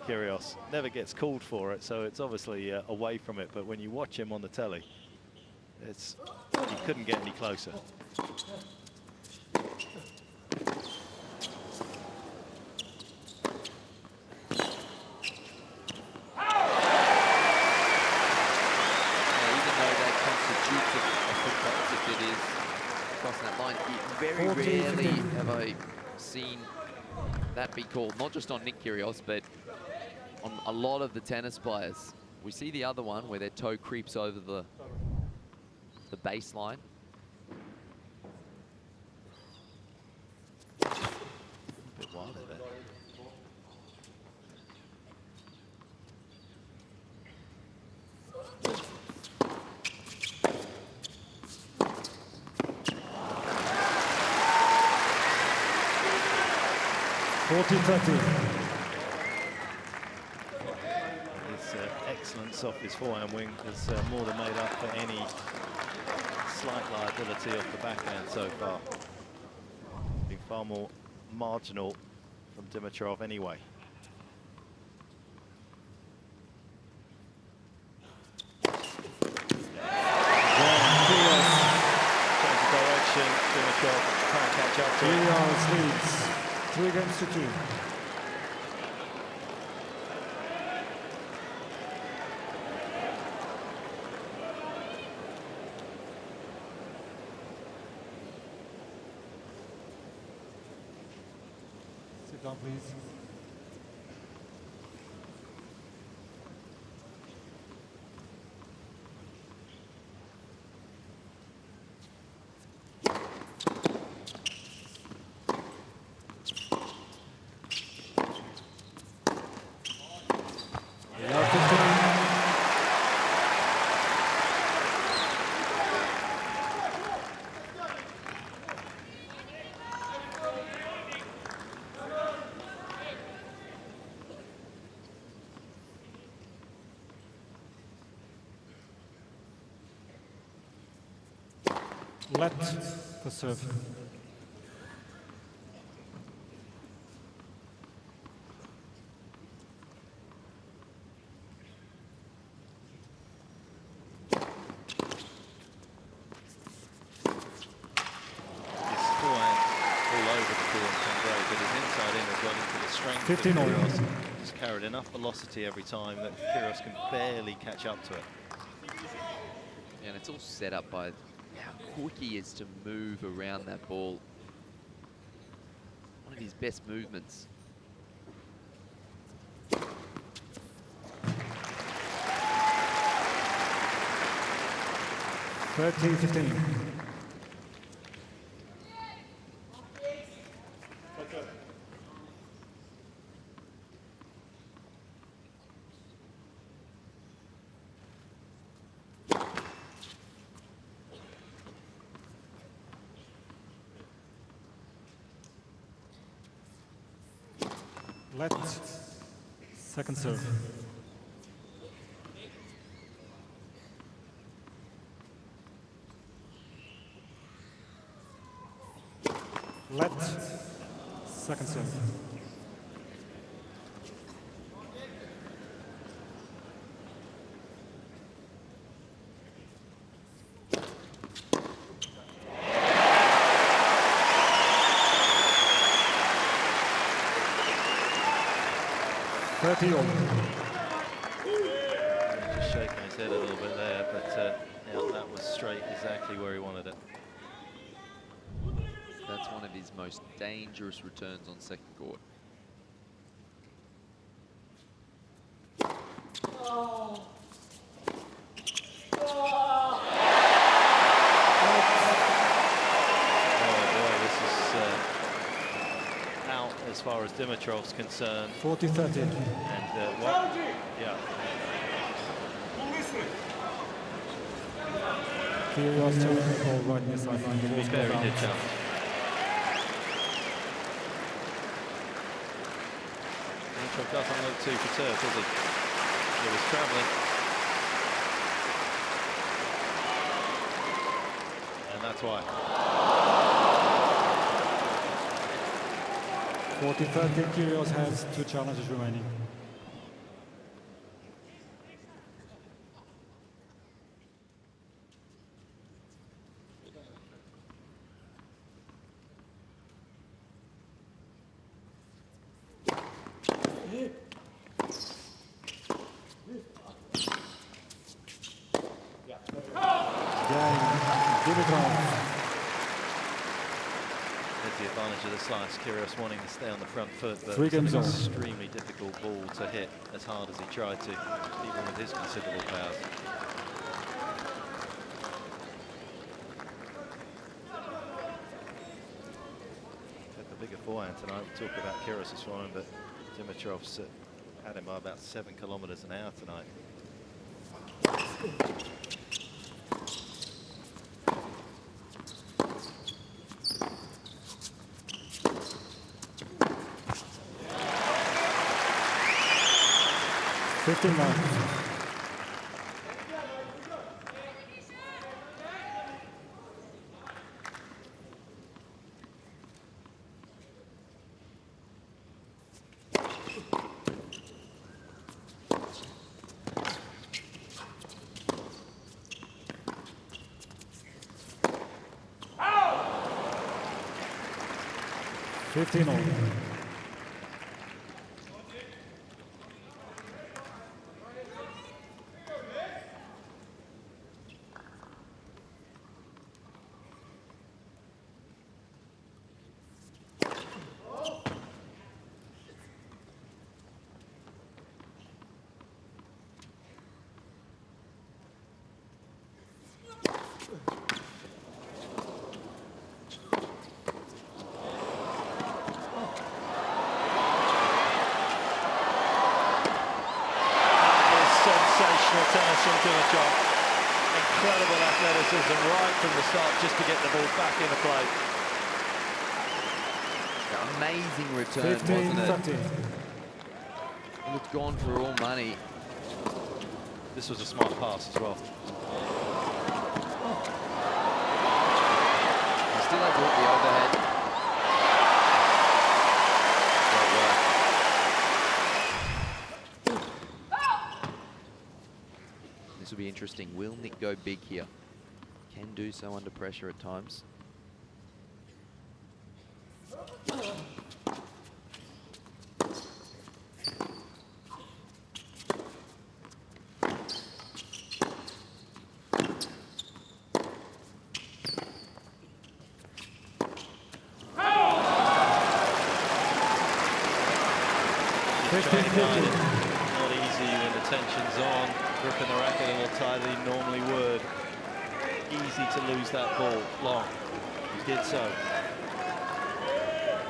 Kyrgios. Never gets called for it, so it's obviously away from it. But when you watch him on the telly, he couldn't get any closer. Very rarely have I seen that be called, not just on Nick Kyrgios, but on a lot of the tennis players. We see the other one where their toe creeps over the baseline. A bit wilder there. His excellence off his forehand wing has more than made up for any slight liability off the backhand so far. Being far more marginal from Dimitrov anyway. Change the direction, Dimitrov can't catch up to it. Furios leads 3-2. Sit down, please. Let the serve. Strength 15-all. He's carried enough velocity every time that Kyrgios can barely catch up to it. And it's all set up by how quick he is to move around that ball. One of his best movements. $13-15. Left, second serve. Left, second serve. Just shaking his head a little bit there, but yeah, that was straight exactly where he wanted it. That's one of his most dangerous returns on second court. As far as Dimitrov's concerned. 40-30. And what? Yeah. Furios all right near sideline. To be fair, he did challenge. Dimitrov doesn't look too perturbed, does he? He was travelling. And that's why. 40-30, Kyrgios has 2 challenges remaining. Dimitrov. The advantage of the slice, Kyrgios wanting to stay on the front foot, but Three it's an games on. extremely difficult ball to hit as hard as he tried to, even with his considerable powers. Had the bigger forehand tonight. We'll talk about Kyrgios' forehand, but Dimitrov's had him by about 7 kilometers an hour tonight. Fifteen all. Tennis from Dimitrov. Incredible athleticism right from the start just to get the ball back into play. Amazing return, 15, wasn't it? It was gone for all money. This was a smart pass as well. He still had to hit the overhead. Great work. This will be interesting. Will Nick go big here? Can do so under pressure at times. Not easy when the tension's on, gripping the racket a little tighter than he normally would. Easy to lose that ball long. He did so.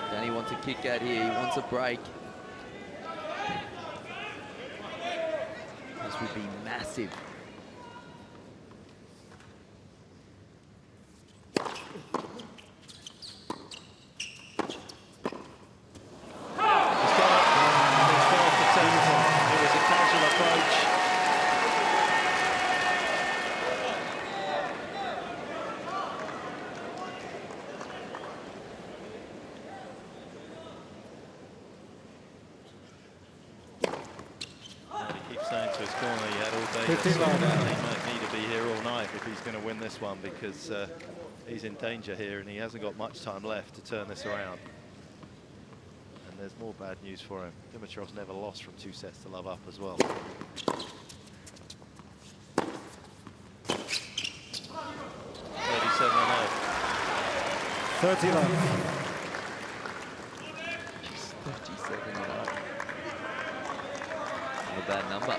Danny wants a kick out here, he wants a break. This would be massive. He 15 love. might need to be here all night if he's going to win this one, because he's in danger here and he hasn't got much time left to turn this around. And there's more bad news for him. Dimitrov's never lost from 2 sets to love up as well. 30 love. Just 37 and up. Not a bad number.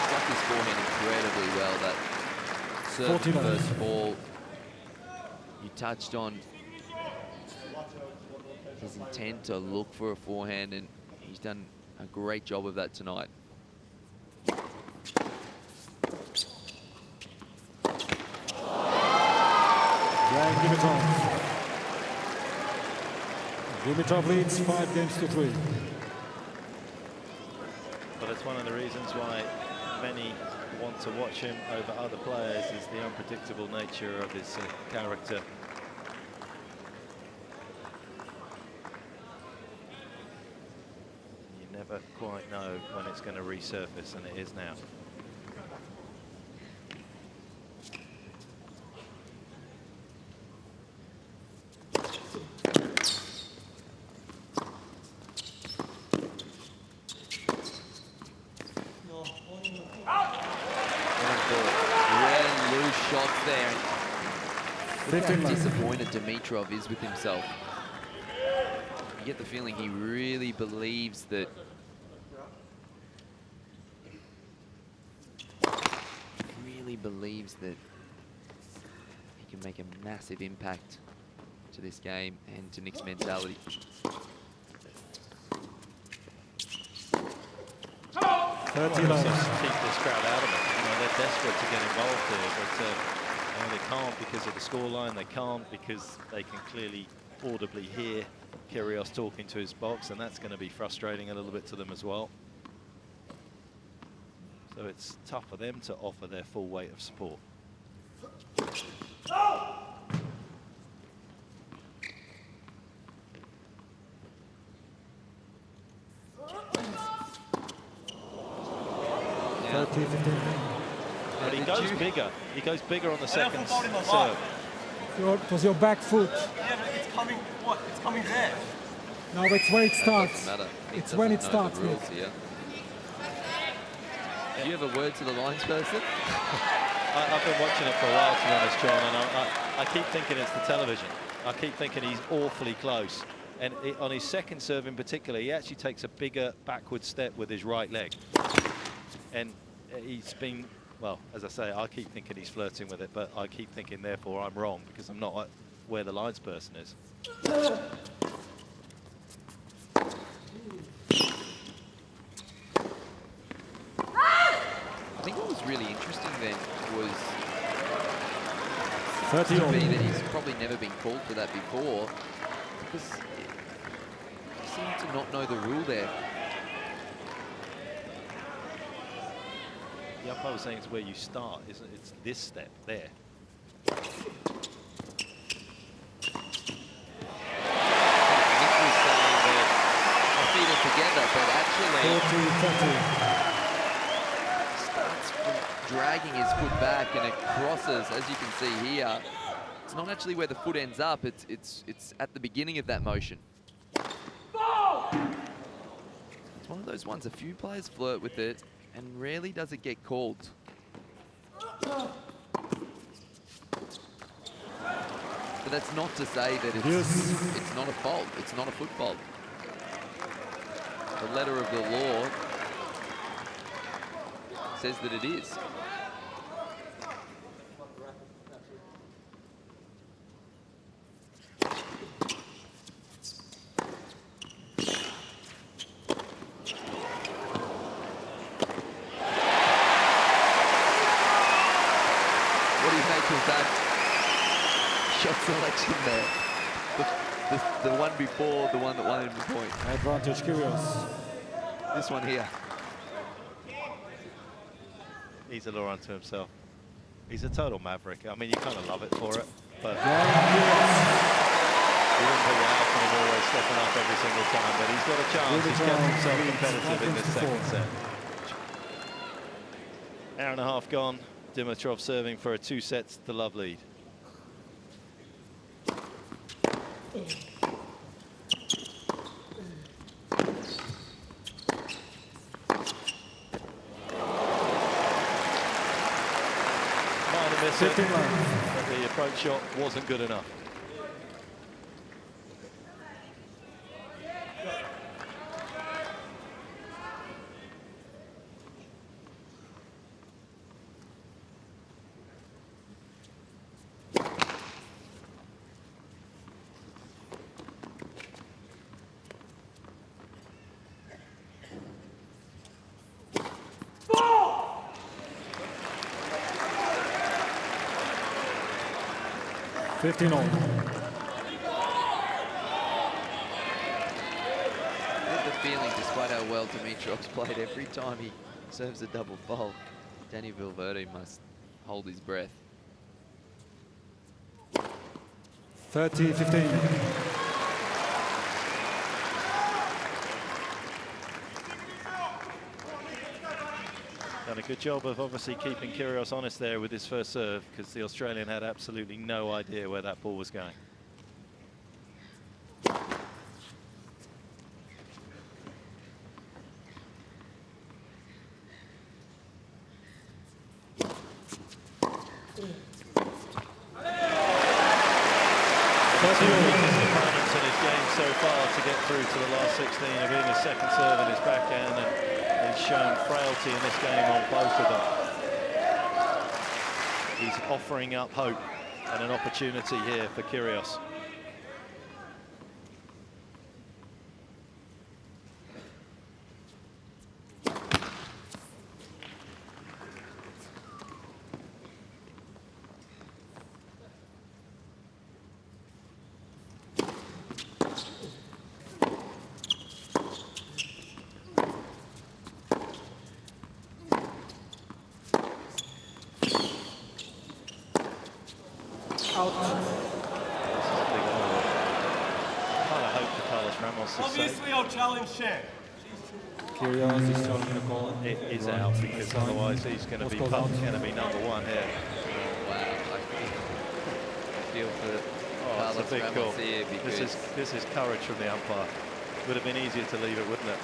Struck his forehand incredibly well. That serve first ball. You touched on his intent to look for a forehand, and he's done a great job of that tonight. Jannik Dimitrov. Dimitrov leads 5 games to 3. But it's one of the reasons why many want to watch him over other players, is the unpredictable nature of his character. You never quite know when it's going to resurface, and it is now. Look how disappointed Dimitrov is with himself. You get the feeling he really believes that he can make a massive impact to this game and to Nick's mentality. Keep this crowd out of it. You know, they're desperate to get involved here, but they can't because of the scoreline. They can't because they can clearly audibly hear Kyrgios talking to his box, and that's going to be frustrating a little bit to them as well. So it's tough for them to offer their full weight of support. But he goes bigger. He goes bigger on the second serve. It was your back foot. Yeah, but it's coming. What? It's coming there. No, it's when it starts. It's when it starts. Do you have a word to the lines person? I've been watching it for a while, to be honest, John, and I keep thinking it's the television. I keep thinking he's awfully close. And on his second serve in particular, he actually takes a bigger backward step with his right leg. And he's been, well, as I say, I keep thinking he's flirting with it, but I keep thinking, therefore, I'm wrong, because I'm not where the lines person is. I think what was really interesting then was to be that he's probably never been called for that before, because he seemed to not know the rule there. The umpire was saying it's where you start, isn't it? It's this step there. Nick was saying that our feet are together, but actually starts dragging his foot back, and it crosses, as you can see here. It's not actually where the foot ends up, it's at the beginning of that motion. It's one of those ones, a few players flirt with it, and rarely does it get called. But that's not to say that it's not a fault. It's not a foot fault. The letter of the law says that it is. Selection there. The one before, the one that won him the point. Advantage Kyrgios. This one here. He's a law unto himself. He's a total maverick. I mean, you kind of love it for it, but you wouldn't put your house on him always stepping up every single time. But he's got a chance. He's kept himself competitive in this second set. Hour and a half gone. Dimitrov serving for a 2-sets-to-love lead. Might have missed it, but the approach shot wasn't good enough. all. I get the feeling, despite how well Dimitrov's played, every time he serves a double fault, Danny Valverde must hold his breath. 30-15. Done a good job of obviously keeping Kyrgios honest there with his first serve, because the Australian had absolutely no idea where that ball was going. Opponents in his game so far to get through to the last 16 have been his second serve and his backhand, and he's shown frailty in this game on both of them. He's offering up hope and an opportunity here for Kyrgios. Obviously, I'll challenge Shane. Kyrgios is telling me to call it. It is out, because otherwise he's going to be number one here. Wow, I feel for Oh, it's a big call. here, because This is courage from the umpire. Would have been easier to leave it, wouldn't it?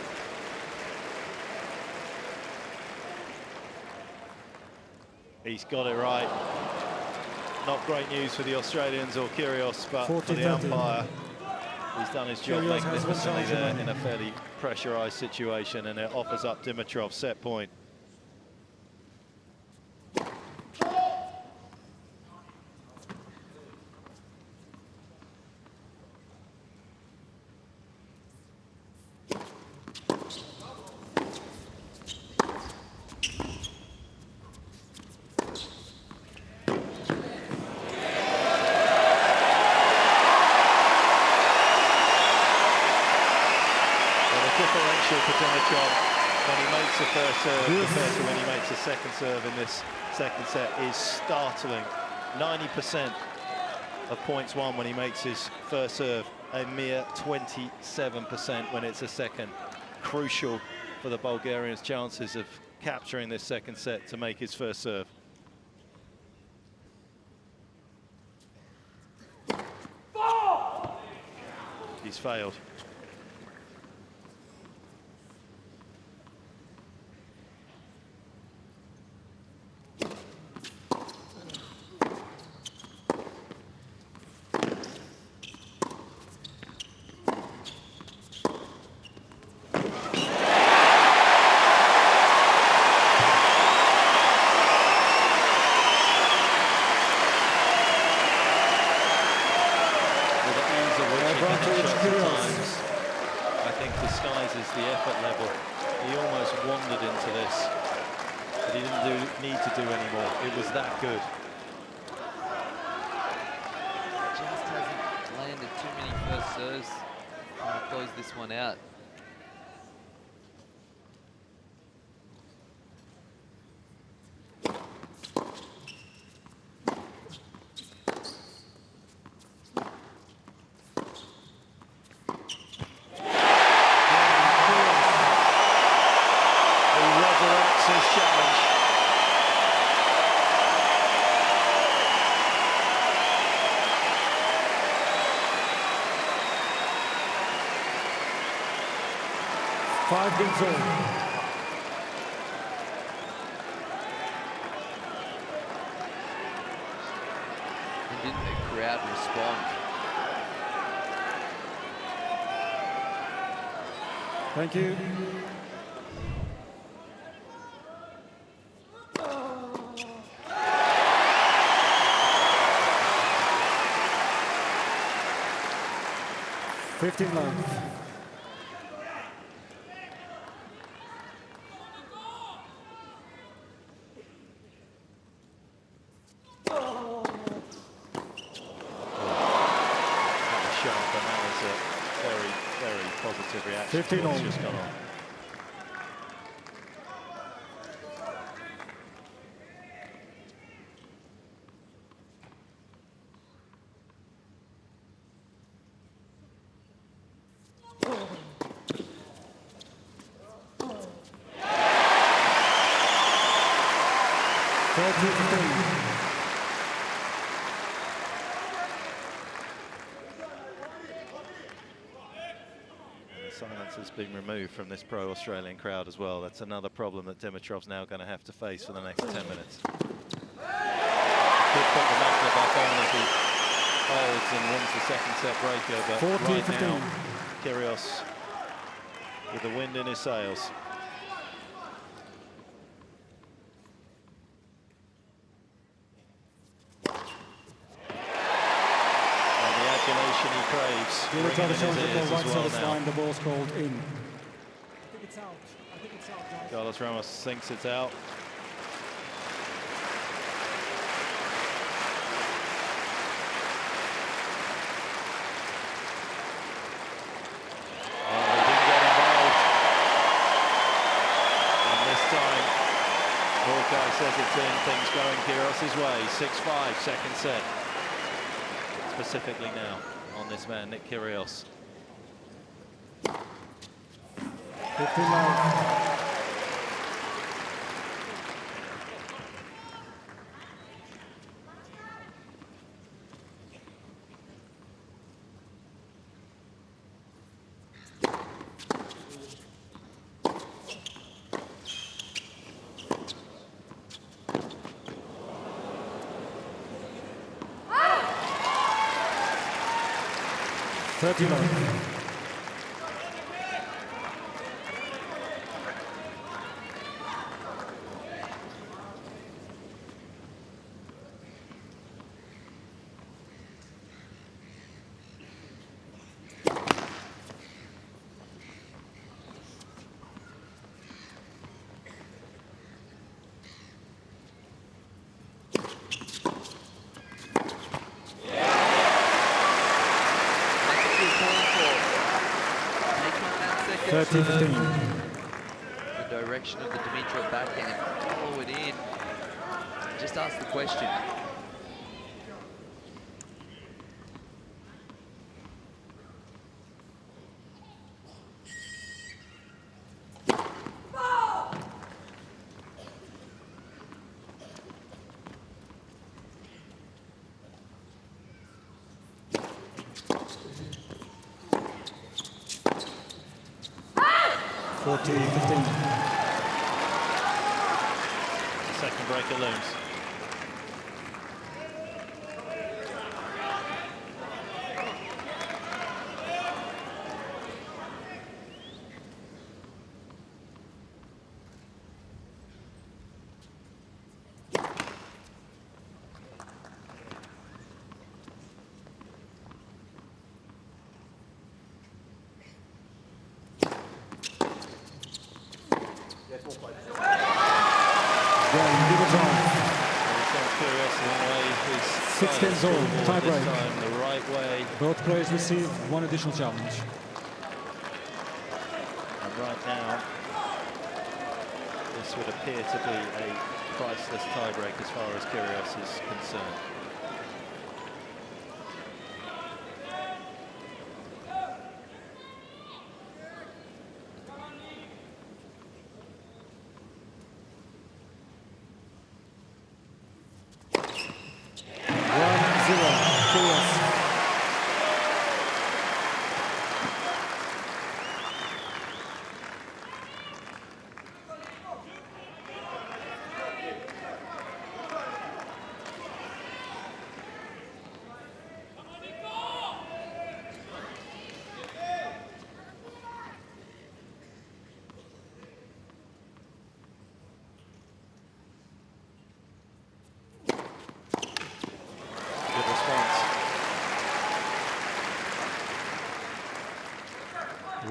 He's got it right. Not great news for the Australians or Kyrgios, but for the umpire, he's done his job magnificently there in a fairly pressurised situation, and it offers up Dimitrov's set point. When he makes the first serve compared to when he makes the second serve in this second set is startling. 90% of points won when he makes his first serve, a mere 27% when it's a second. Crucial for the Bulgarians' chances of capturing this second set to make his first serve. He's failed. Disguises the effort level. He almost wandered into this, but he didn't need to do anymore. It was that good. just hasn't landed too many first serves to close this one out. 5 games all. Didn't the crowd respond? Thank you. Fifteen love. Positive reaction. 15 all. Just gone on. Silence has been removed from this pro-Australian crowd as well. That's another problem that Dimitrov's now going to have to face for the next 10 minutes. Could put the Magna back on if he holds and wins the second set breaker, but right now, Kyrgios with the wind in his sails. He craves. The ball's called in. I think it's out. I think it's out, guys. Carlos Ramos thinks it's out. Oh, he didn't get involved. And this time, Hawkeye says it's in. Things going Kyrgios' way. 6-5, second set. Specifically now on this man, Nick Kyrgios. 15 love. The direction of the Dimitrov backhand, follow it in. Just ask the question. Second breaker looms. Tiebreak. The right way. Both players receive one additional challenge. And right now, this would appear to be a priceless tiebreak as far as Kyrgios is concerned.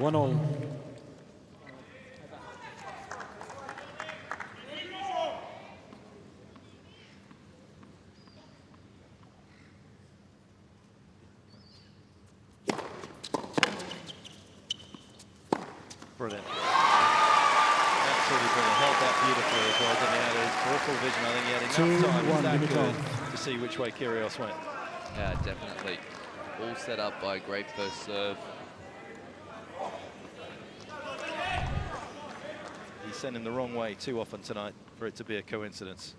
1-1. Brilliant. Absolutely brilliant. Held that beautifully as well, didn't he? Had his awful vision. I think he had enough time. He's that good to see which way Kyrgios went. Yeah, definitely. All set up by a great first serve. He's sent him the wrong way too often tonight for it to be a coincidence.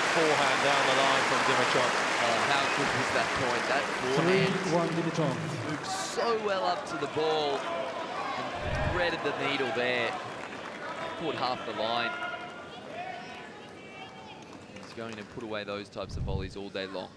Forehand down the line from Dimitrov. How good was that point? That forehand 3-1 Dimitrov. moved so well up to the ball and threaded the needle there. Caught half the line. He's going to put away those types of volleys all day long.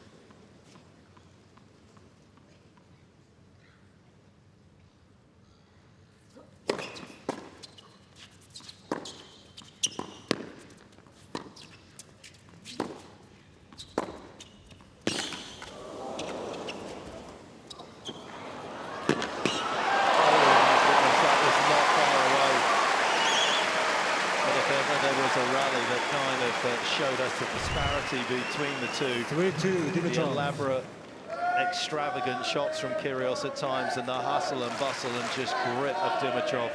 Showed us the disparity between the two. 3-2 Dimitrov. The elaborate, extravagant shots from Kyrgios at times, and the hustle and bustle and just grit of Dimitrov.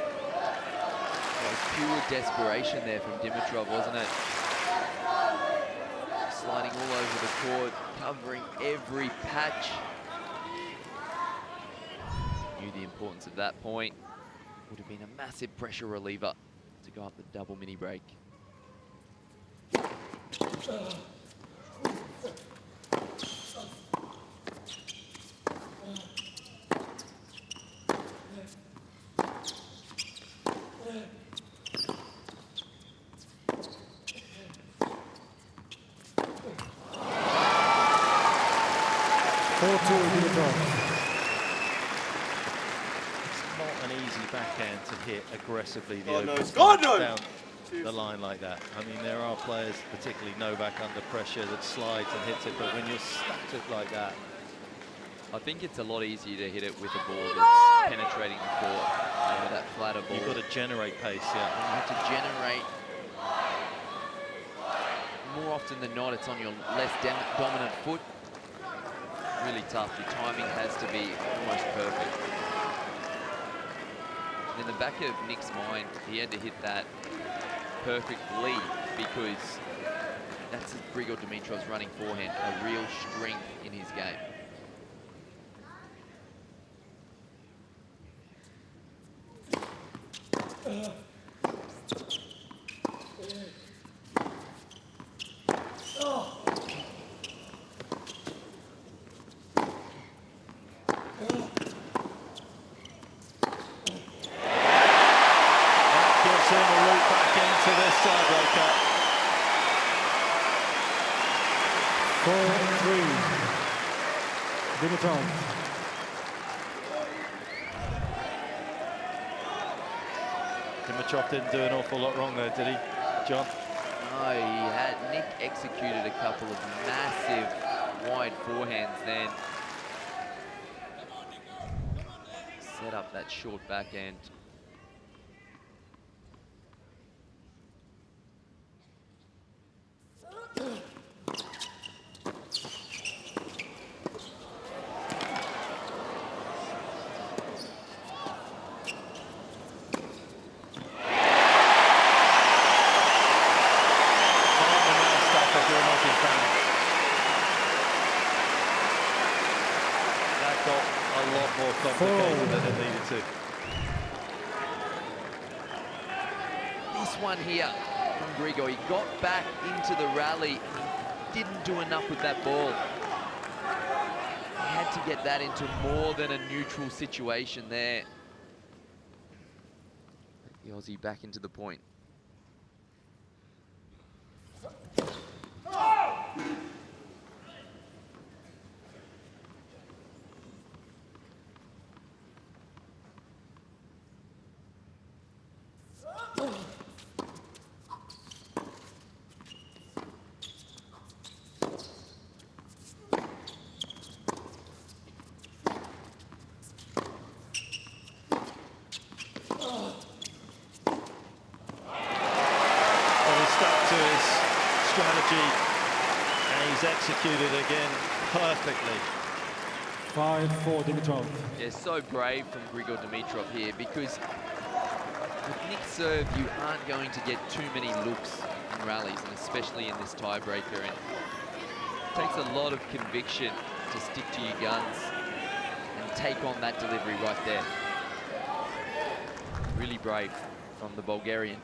Pure desperation there from Dimitrov, wasn't it? Sliding all over the court, covering every patch. Knew the importance of that point. Would have been a massive pressure reliever to go up the double mini break. 4-2 Dimitrov. It's not an easy backhand to hit aggressively the open down the line like that. I mean, there are players, particularly Novak, under pressure that slides and hits it, but when you're static like that, I think it's a lot easier to hit it with a ball that's penetrating the court over that flatter ball. you've got to generate pace, yeah. And you have to generate. More often than not, it's on your less dominant foot. Really tough. Your timing has to be almost perfect. In the back of Nick's mind, he had to hit that perfectly because that's Grigor Dimitrov's running forehand, a real strength in his game. Dimitrov. Dimitrov didn't do an awful lot wrong there, did he, John? No, he had. Nick executed a couple of massive wide forehands then. Set up that short backhand. Here from Grigor, he got back into the rally and he didn't do enough with that ball. He had tried to get that into more than a neutral situation there. The Aussie back into the point. And he's executed again perfectly. 5-4 Dimitrov. Yeah, so brave from Grigor Dimitrov here, because with Nick's serve, you aren't going to get too many looks in rallies, and especially in this tiebreaker. And it takes a lot of conviction to stick to your guns and take on that delivery right there. Really brave from the Bulgarian.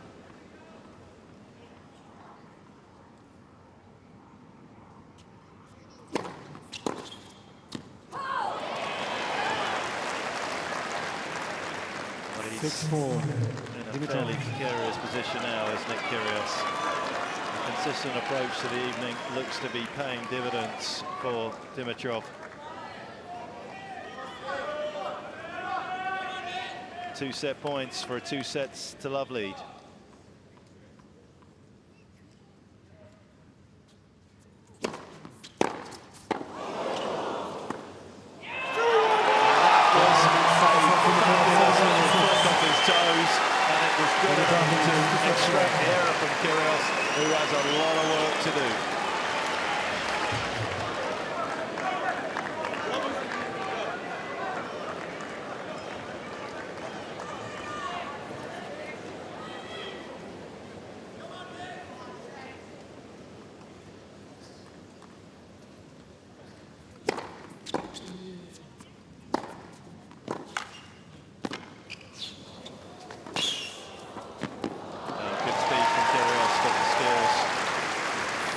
In a fairly precarious position now as Nick Kyrgios. A consistent approach to the evening looks to be paying dividends for Dimitrov. 2 set points for a 2 sets to love lead. To extract the error from Kyrgios, who has a lot of work to do.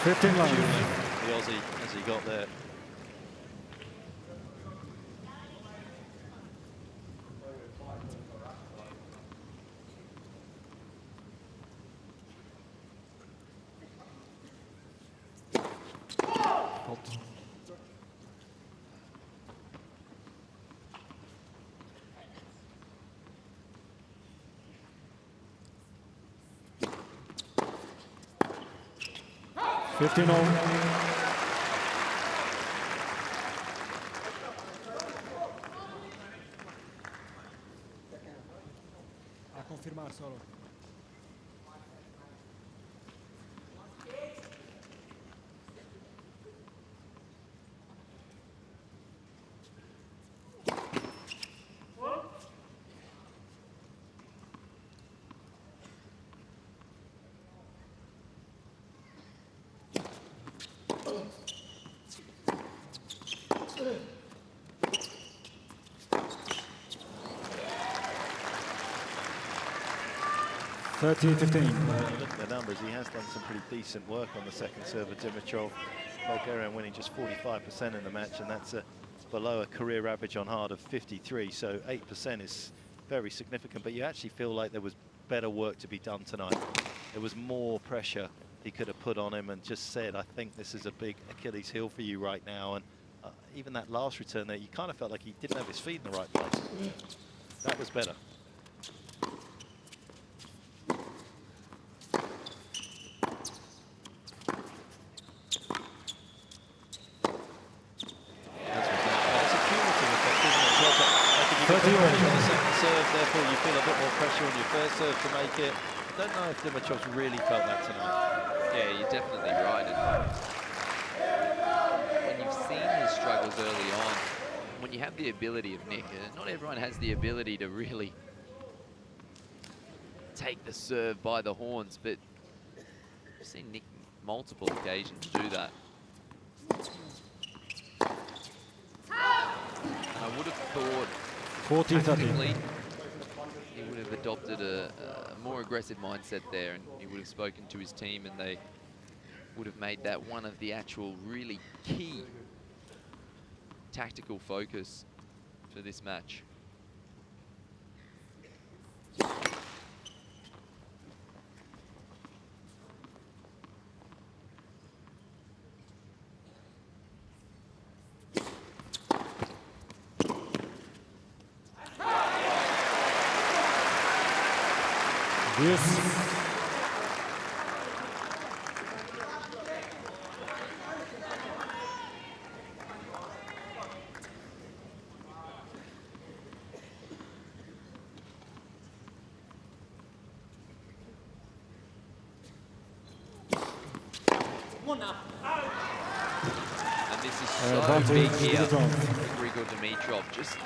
The Aussie as he got there. A confirmar solo. You look at the numbers, he has done some pretty decent work on the second serve of Dimitrov. Bulgarian winning just 45% in the match, and that's below a career average on hard of 53, so 8% is very significant, but you actually feel like there was better work to be done tonight. There was more pressure he could have put on him and just said, I think this is a big Achilles heel for you right now. And even that last return there, you kind of felt like he didn't have his feet in the right place. That was better. Therefore, you feel a bit more pressure on your first serve to make it. I don't know if Dimitrov's really felt that tonight. Yeah, you're definitely right. And when you've seen his struggles early on, when you have the ability of Nick, not everyone has the ability to really take the serve by the horns, but I've seen Nick multiple occasions do that. And I would have thought 40-30. He would have adopted a more aggressive mindset there, and he would have spoken to his team, and they would have made that one of the actual really key tactical focus for this match. Yes. And this is so big here for Grigor Dimitrov, just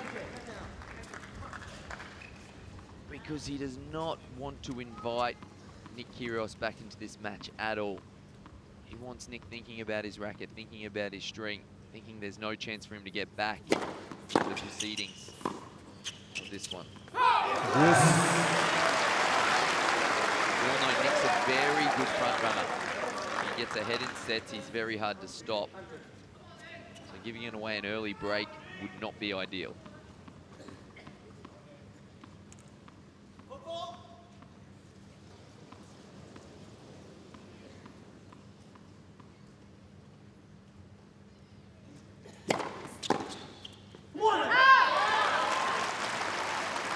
because he does not want to invite Nick Kyrgios back into this match at all. He wants Nick thinking about his racket, thinking about his string, thinking there's no chance for him to get back into the proceedings of this one. Yes. We all know Nick's a very good front runner. He gets ahead in sets, he's very hard to stop. So giving away an early break would not be ideal.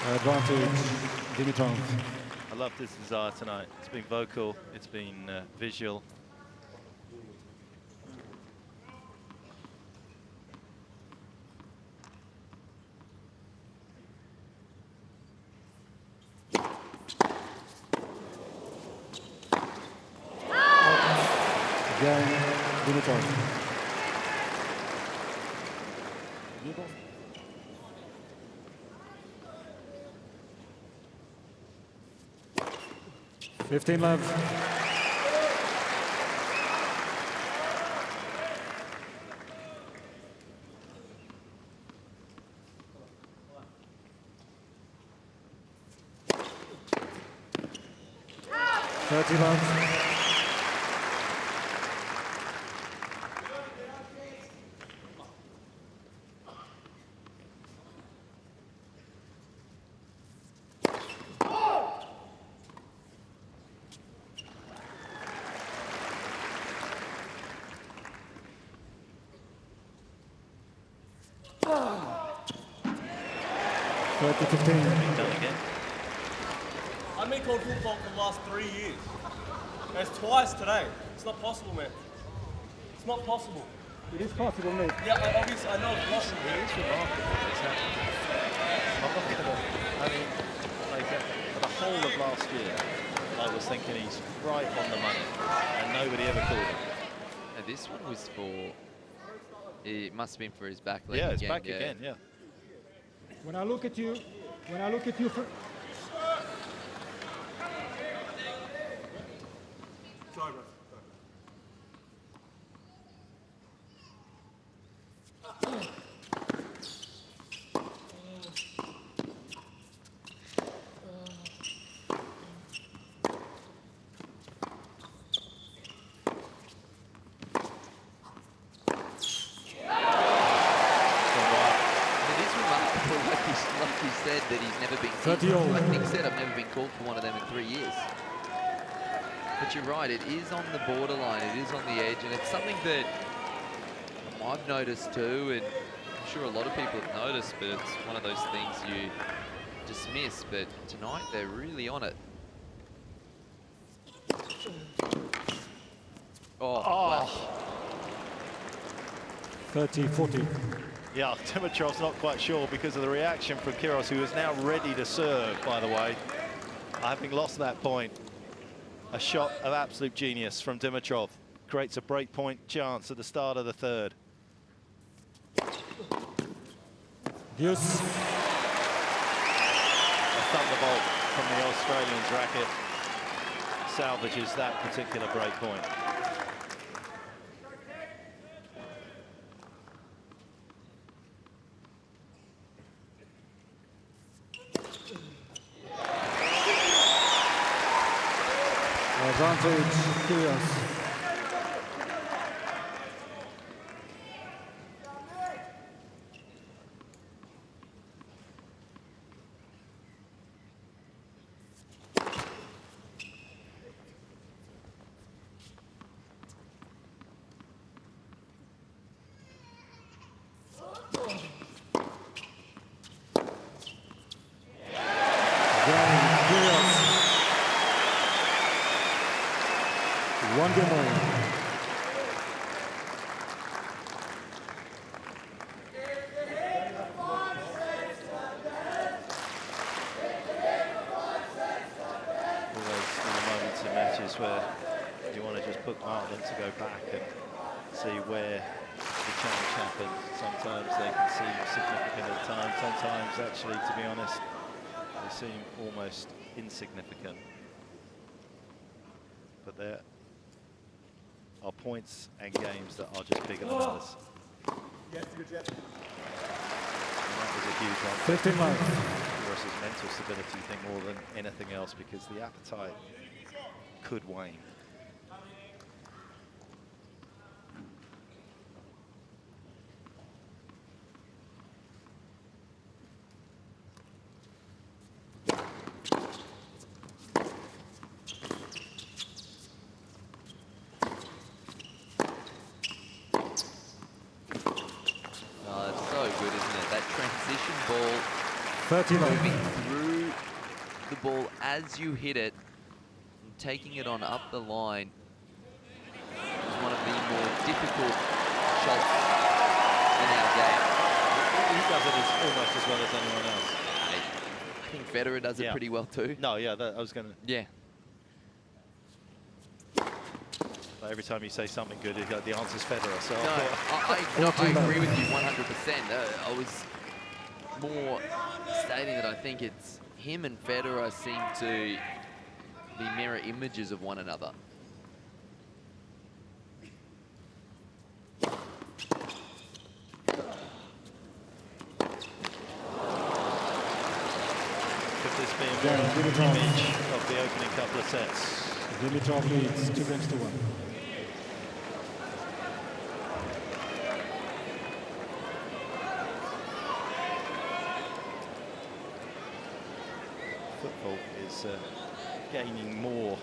Advantage, Dimitrov. I love this desire tonight. It's been vocal, it's been visual. Again, Dimitrov. 15 love. Thirty love. I've been called full fault for the last 3 years. And it's twice today. It's not possible, man. It's not possible. It is possible, mate. Yeah, obviously, I know it's possible. It is remarkable what's happened. I'm looking at it. I mean, like, for the whole of last year, I was thinking he's right on the money, and nobody ever called him. Now this one was for, it must have been for his back leg. Yeah, it's again, back again, yeah. When I look at you, for, Sorry, bro. That he's never been 30 all. like Nick said, I've never been called for one of them in 3 years. But you're right, it is on the borderline, it is on the edge, and it's something that I've noticed too, and I'm sure a lot of people have noticed, but it's one of those things you dismiss. But tonight, they're really on it. Oh. 30-40. Yeah, Dimitrov's not quite sure because of the reaction from Kyrgios, who is now ready to serve, by the way. Having lost that point, a shot of absolute genius from Dimitrov. Creates a breakpoint chance at the start of the third. Yes. A thunderbolt from the Australian's racket salvages that particular breakpoint. advantage, Furios. moments where you want to just bookmark them to go back and see where the change happened. Sometimes they can seem significant at times. Sometimes, actually, to be honest, they seem almost insignificant. But there are points and games that are just bigger than others. Yes, good job. And that was a huge one. 15 love. Versus mental stability thing more than anything else, because the appetite could wane. Transition ball, 30 moving through the ball as you hit it, and taking it on up the line is one of the more difficult shots in our game. He does it almost as well as anyone else. I think Federer does it pretty well too. No, yeah, I was going to... Yeah. Every time you say something good, the answer's Federer. So I agree with you 100%. I was more stating that I think it's him and Federer seem to be mirror images of one another. Could this be a mirror image of the opening couple of sets? Dimitrov leads 2-1. Football is gaining more.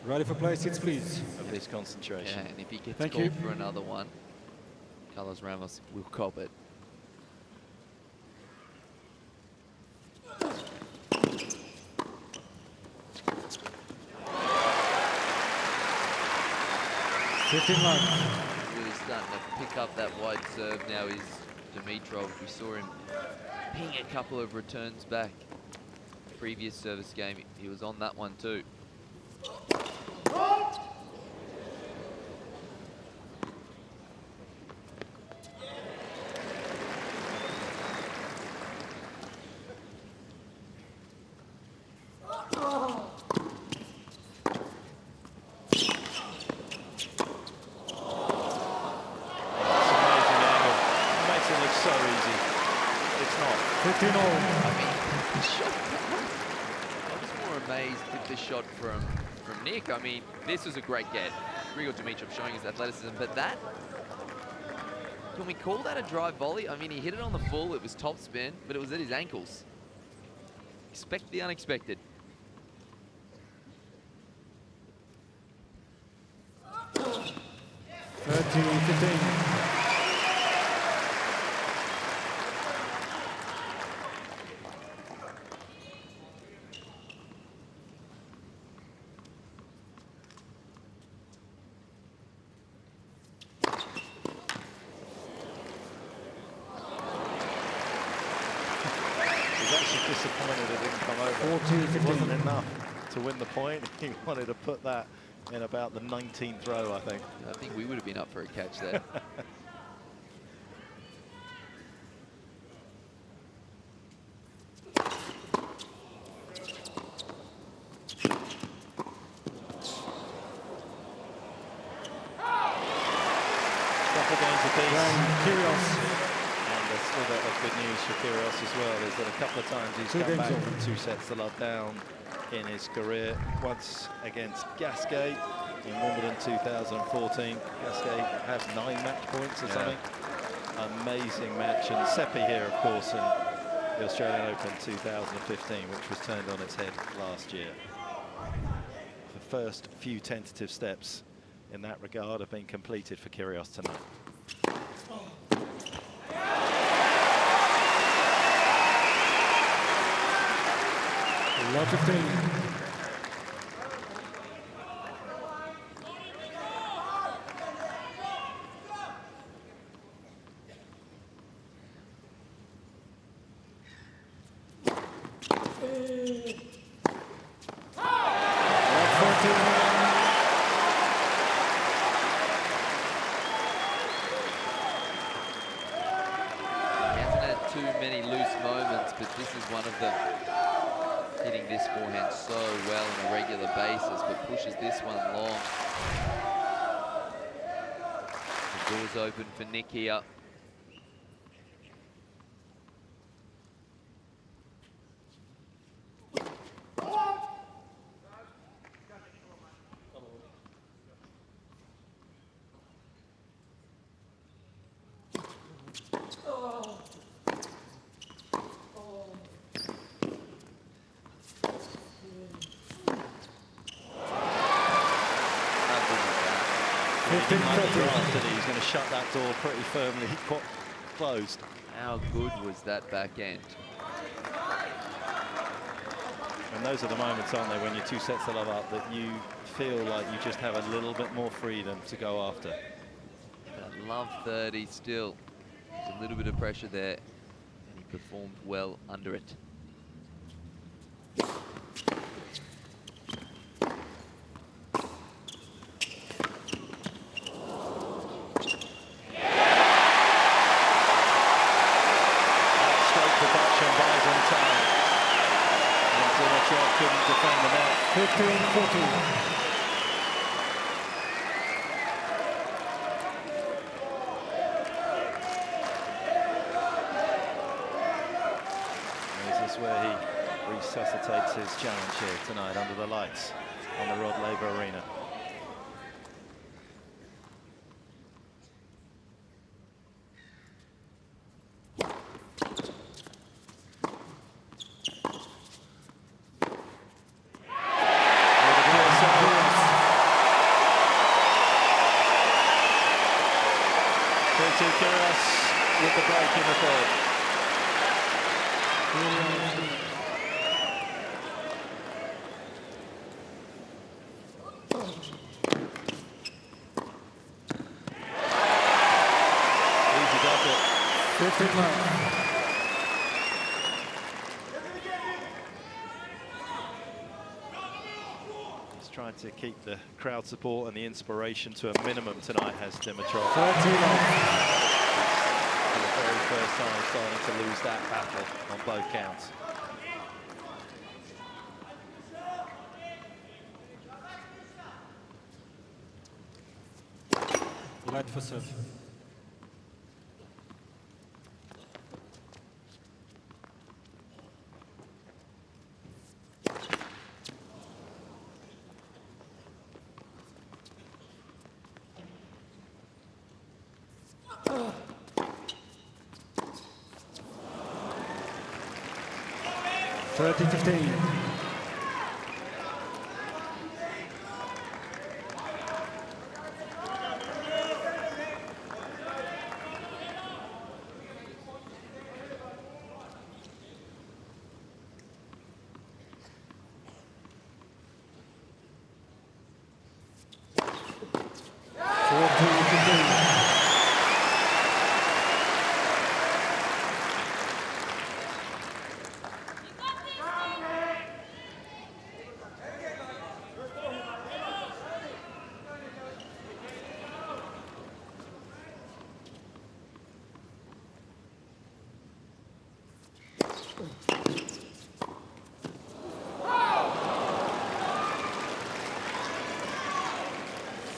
Ready for play, seats please. Of his concentration. Yeah, and if he gets called for another one, Carlos Ramos will cop it. Really starting to pick up that wide serve now is Dimitrov. We saw him ping a couple of returns back. Previous service game, he was on that one too. From Nick, I mean, this was a great get. Grigor Dimitrov showing his athleticism, but that, can we call that a drive volley? I mean, he hit it on the full, it was top spin, but it was at his ankles. Expect the unexpected. Disappointed it didn't come over. It wasn't enough to win the point. He wanted to put that in about the 19th row, I think. I think we would have been up for a catch there. Couple games apiece. Kyrgios. A little bit of good news for Furios as well is that a couple of times he's come back from 2 sets to love down in his career. Once against Gasquet in Wimbledon 2014. Gasquet has 9 match points or something. Amazing match. And Seppi here, of course, in the Australian Open 2015, which was turned on its head last year. The first few tentative steps in that regard have been completed for Kyrgios tonight. Love 15. Love 14. loose moments, but this is one of them. Hitting this forehand so well on a regular basis, but pushes this one long. The door's open for Nick here. He's going to shut that door pretty firmly closed. How good was that backhand? And those are the moments, aren't they, when you're 2 sets to love up, that you feel like you just have a little bit more freedom to go after. That love 30 still. There's a little bit of pressure there, and he performed well under it. Couldn't defend the net. 15-14. Is this where he resuscitates his challenge here tonight under the lights on the Rod Laver Arena? Kyrgios with the break in the third. Easy double. 15 love. He's trying to keep the crowd support and the inspiration to a minimum tonight, has Dimitrov. 13 love. For the very first time starting to lose that battle on both counts. Light for serve. Yeah,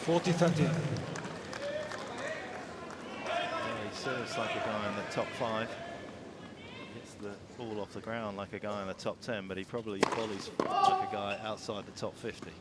30-15. Yeah, he serves like a guy in the top 5. Hits the ball off the ground like a guy in the top 10, but he probably volleys like a guy outside the top 50.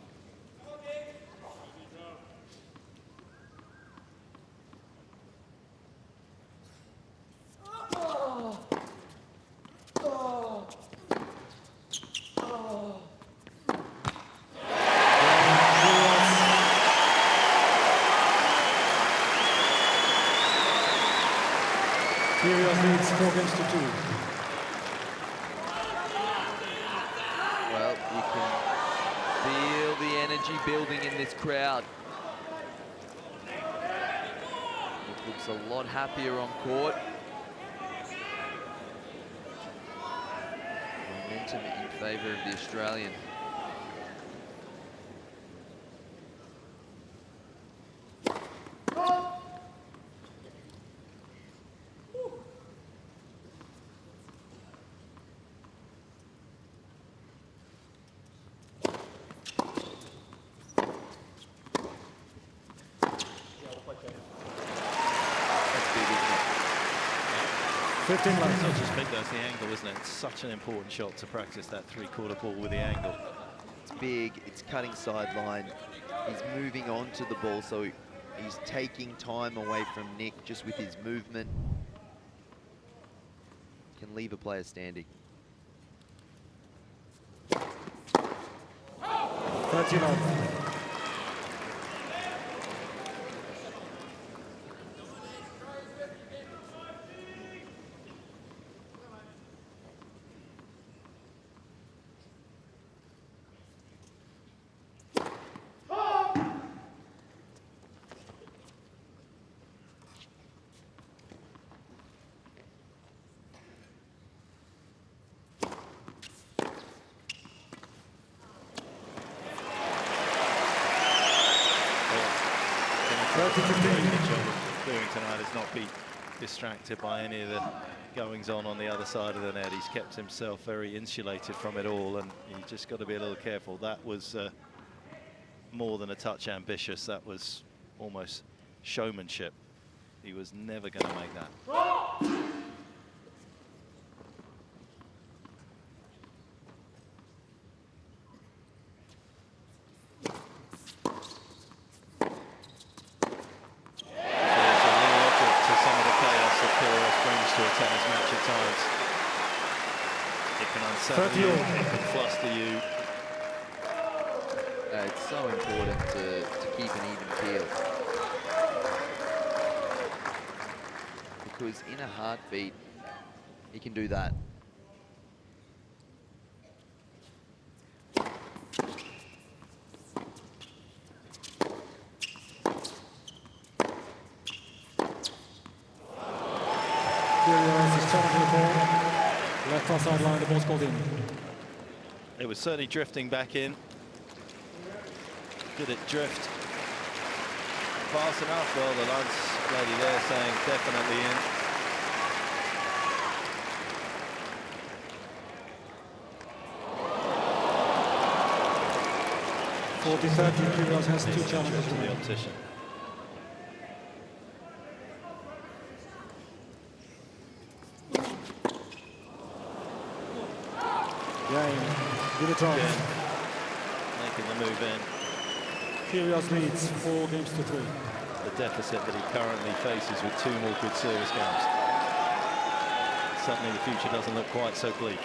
Furios leads 4 games to 2. Well, you can feel the energy building in this crowd. It looks a lot happier on court. Momentum in favour of the Australian. big, isn't it? 15 left. It's not just big, though, it's the angle, isn't it? It's such an important shot to practice that three-quarter ball with the angle. It's big, it's cutting sideline. He's moving on to the ball, so he's taking time away from Nick just with his movement. Can leave a player standing. 30 left. Doing tonight is not be distracted by any of the goings on the other side of the net. He's kept himself very insulated from it all, and you just got to be a little careful. That was more than a touch ambitious. That was almost showmanship. He was never going to make that. To a tennis match at times. It can unsettle you, it can fluster you. It's so important to keep an even keel. Because in a heartbeat, he can do that. Furios is challenging the ball. Left hand sideline, the ball's called in. It was certainly drifting back in. Did it drift fast enough? Well, the line's lady there saying definitely in. Furios has two challenges to the opposition. Cain, Dimitrov. Making the move in. Furios leads 4 games to 3. The deficit that he currently faces with 2 more good service games. Suddenly the future doesn't look quite so bleak.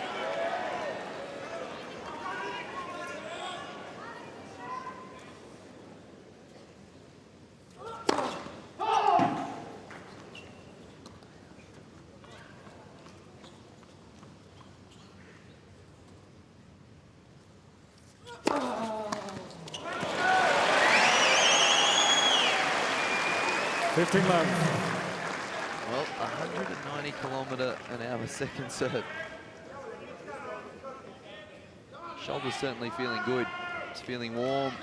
Well, 190 km/h second serve. Shoulder's certainly feeling good. It's feeling warm.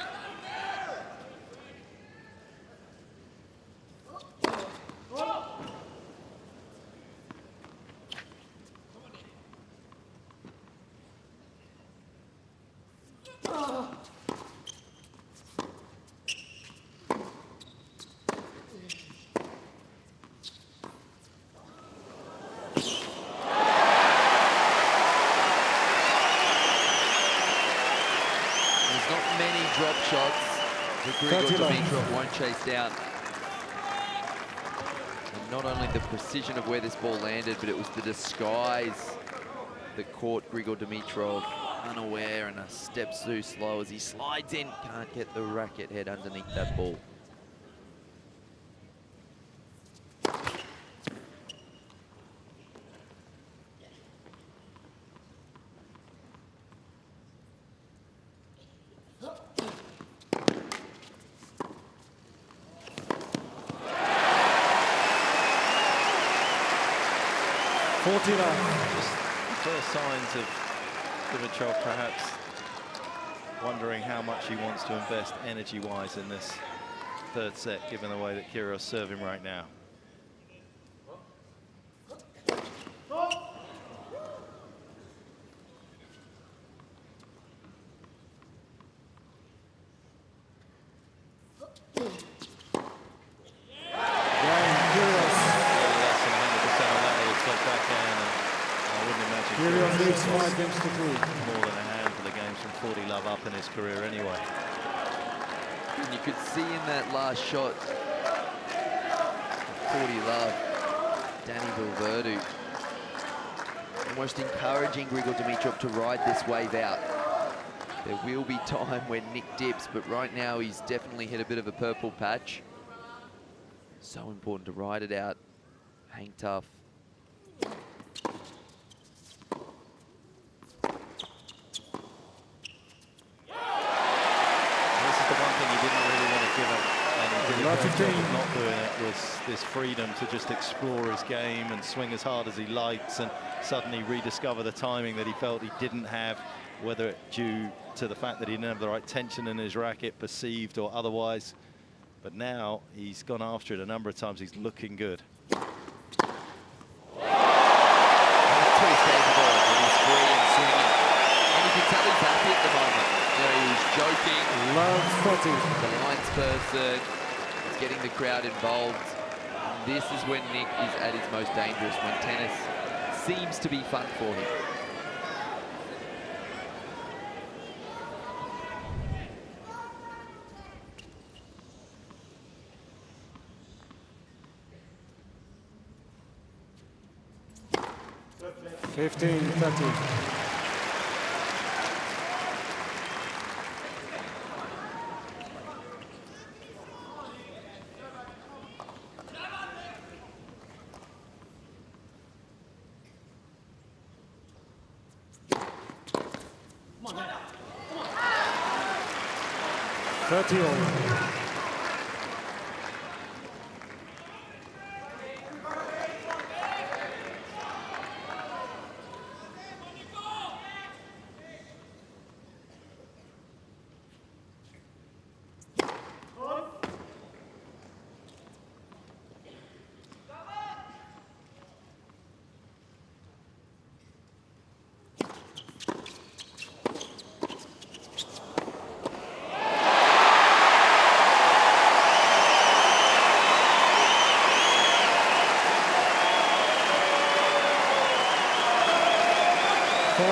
Drop shots that Grigor Dimitrov won't chase down. And not only the precision of where this ball landed, but it was the disguise that caught Grigor Dimitrov unaware and a step too slow as he slides in. Can't get the racket head underneath that ball. Just first signs of Dimitrov perhaps wondering how much he wants to invest energy-wise in this third set, given the way that Kyrgios is serving right now. Furios leads 5 games to 3. More than a handful of games from 40 love up in his career anyway. And you could see in that last shot, 40 love, Danny Valverde, almost encouraging Grigor Dimitrov to ride this wave out. There will be time when Nick dips, but right now he's definitely hit a bit of a purple patch. So important to ride it out, hang tough. Not doing it was this freedom to just explore his game and swing as hard as he likes and suddenly rediscover the timing that he felt he didn't have, whether it due to the fact that he didn't have the right tension in his racket, perceived or otherwise. But now he's gone after it a number of times. He's looking good. He's free and swinging. And you can tell he's happy at the moment. You know, he's joking. Loves 40. The lines person. He's getting the crowd involved. This is when Nick is at his most dangerous, when tennis seems to be fun for him. Fifteen, 30. Come on, man. Come on. 30 all.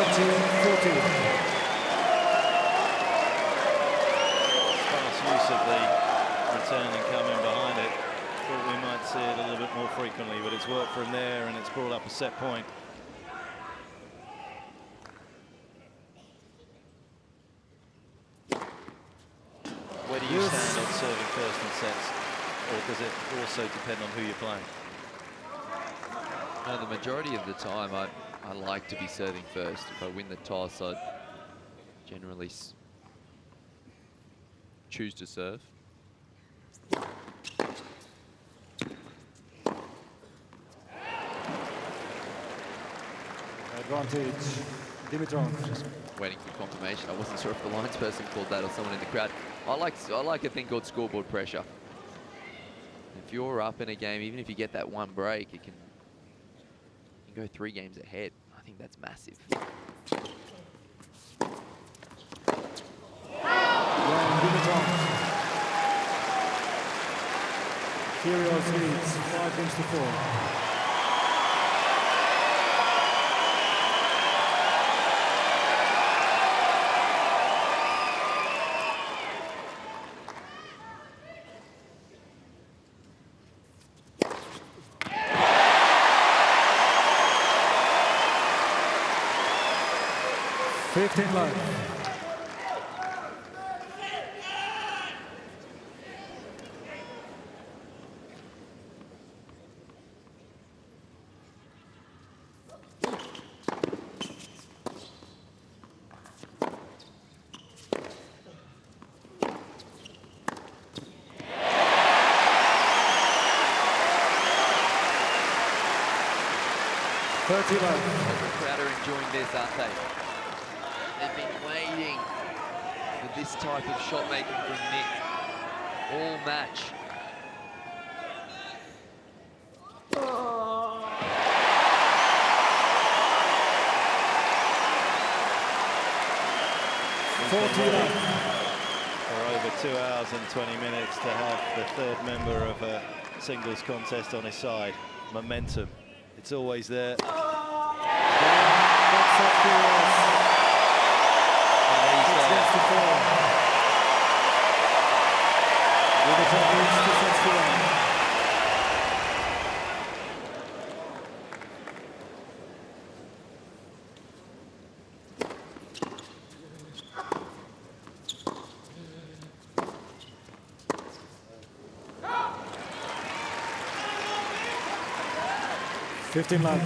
Fast use of the return and coming behind it. Thought we might see it a little bit more frequently, but it's worked from there and it's brought up a set point. Where do you stand on serving first in sets, or does it also depend on who you're playing? No, the majority of the time I like to be serving first. If I win the toss, I'd generally choose to serve. Advantage, Dimitrov. Just waiting for confirmation. I wasn't sure if the lines person called that or someone in the crowd. I like a thing called scoreboard pressure. If you're up in a game, even if you get that one break, you can go 3 games ahead. I think that's massive. Dimitrov. Furios leads 5 games to 4. Love. The crowd are enjoying this, aren't they? They've been waiting for this type of shot making from Nick all match. For over 2 hours and 20 minutes to have the third member of a singles contest on his side. Momentum, it's always there. that set, Furios. It's against the four. Dimitrov leads 2 sets to 1. Fifteen left.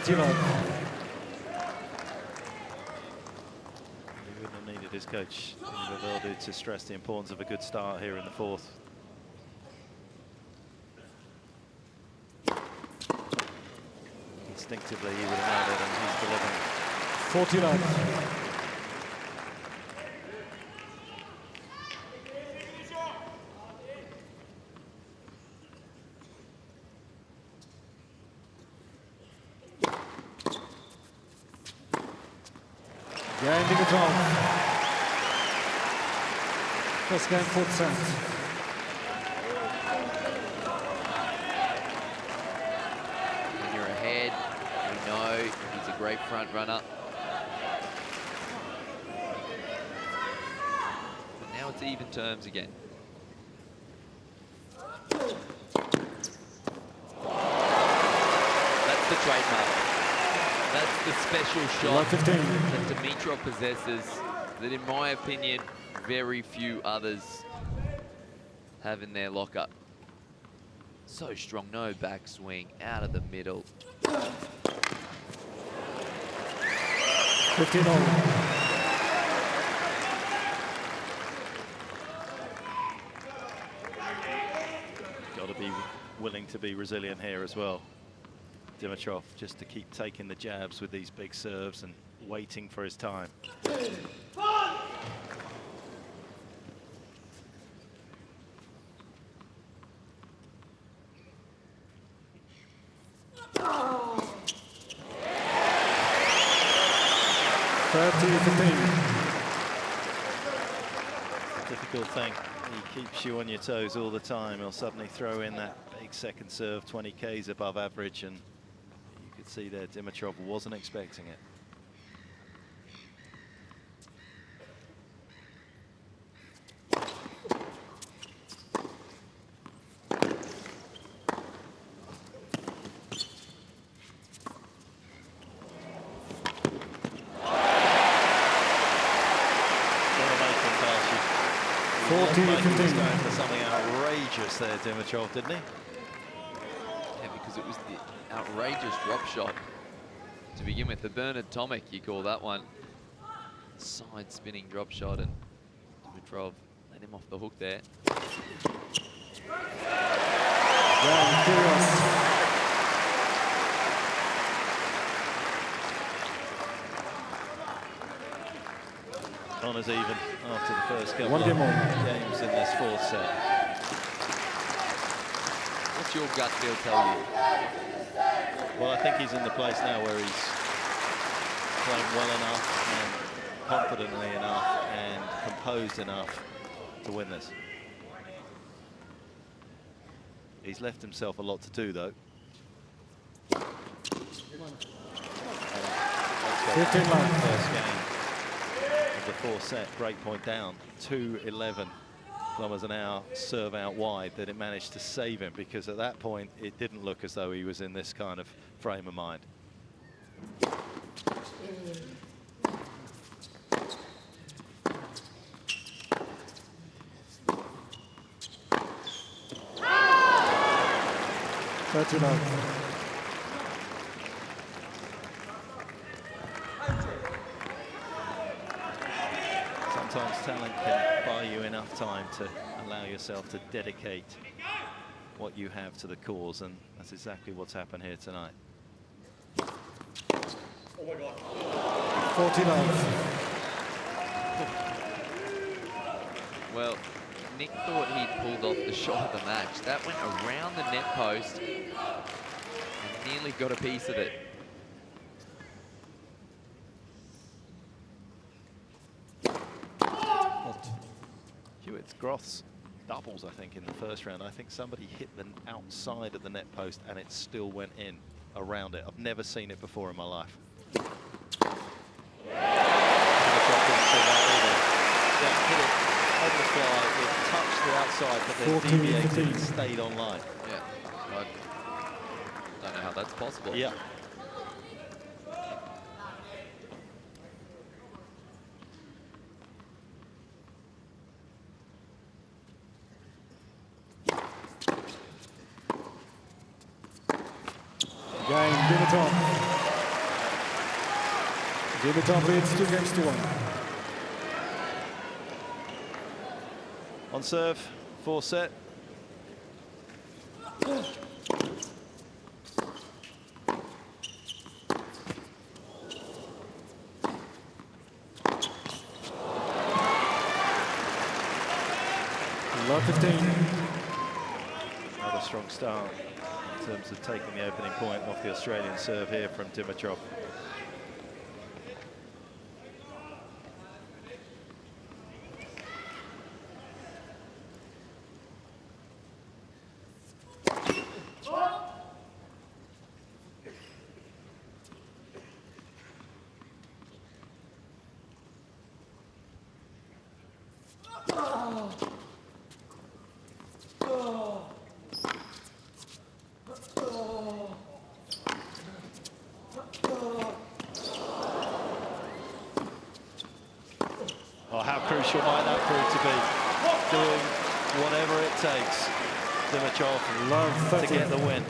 He wouldn't have needed his coach Vivaldi to stress the importance of a good start here in the fourth. Instinctively, he would have had it, and he's delivering. 40 left. Cain Dimitrov. First game, 4th set. When you're ahead, you know he's a great front runner. But now it's even terms again. That's the trademark. That's the special shot that Dimitrov possesses that, in my opinion, very few others have in their locker. So strong, no backswing, out of the middle. 15-all. Got to be willing to be resilient here as well. Dimitrov, just to keep taking the jabs with these big serves and waiting for his time. Difficult thing. He keeps you on your toes all the time. He'll suddenly throw in that big second serve, 20 Ks above average, and you could see there Dimitrov wasn't expecting it. Going for something outrageous there, Dimitrov, didn't he? Yeah, because it was the outrageous drop shot to begin with. The Bernard Tomic, you call that one. Side spinning drop shot, and Dimitrov let him off the hook there. Jannik Kyrgios. Honours even after the first couple One of game more. games in this fourth set. What's your gut feel tell you? Well, I think he's in the place now where he's playing well enough and confidently enough and composed enough to win this. He's left himself a lot to do, though. 15 left. First game of the fourth set, break point down, 2-11 kilometers an hour, serve out wide, that it managed to save him, because at that point it didn't look as though he was in this kind of frame of mind. Sometimes talent can buy you enough time to allow yourself to dedicate what you have to the cause, and that's exactly what's happened here tonight. Oh my God. 40 love. Well, Nick thought he'd pulled off the shot of the match. That went around the net post and nearly got a piece of it. Hewitt's Groth's doubles, I think, in the first round. I think somebody hit the outside of the net post and it still went in around it. I've never seen it before in my life. Hit it on the fly, it touched the outside, but then deviated and stayed on line. Yeah, I don't know how that's possible. Yeah. Game, Dimitrov. Dimitrov leads 2-1. On serve, 4 set. Love 15. Another strong start in terms of taking the opening point off the Australian serve here from Dimitrov. Oh, how crucial might that prove to be? Doing whatever it takes, Dimitrov, to get the win.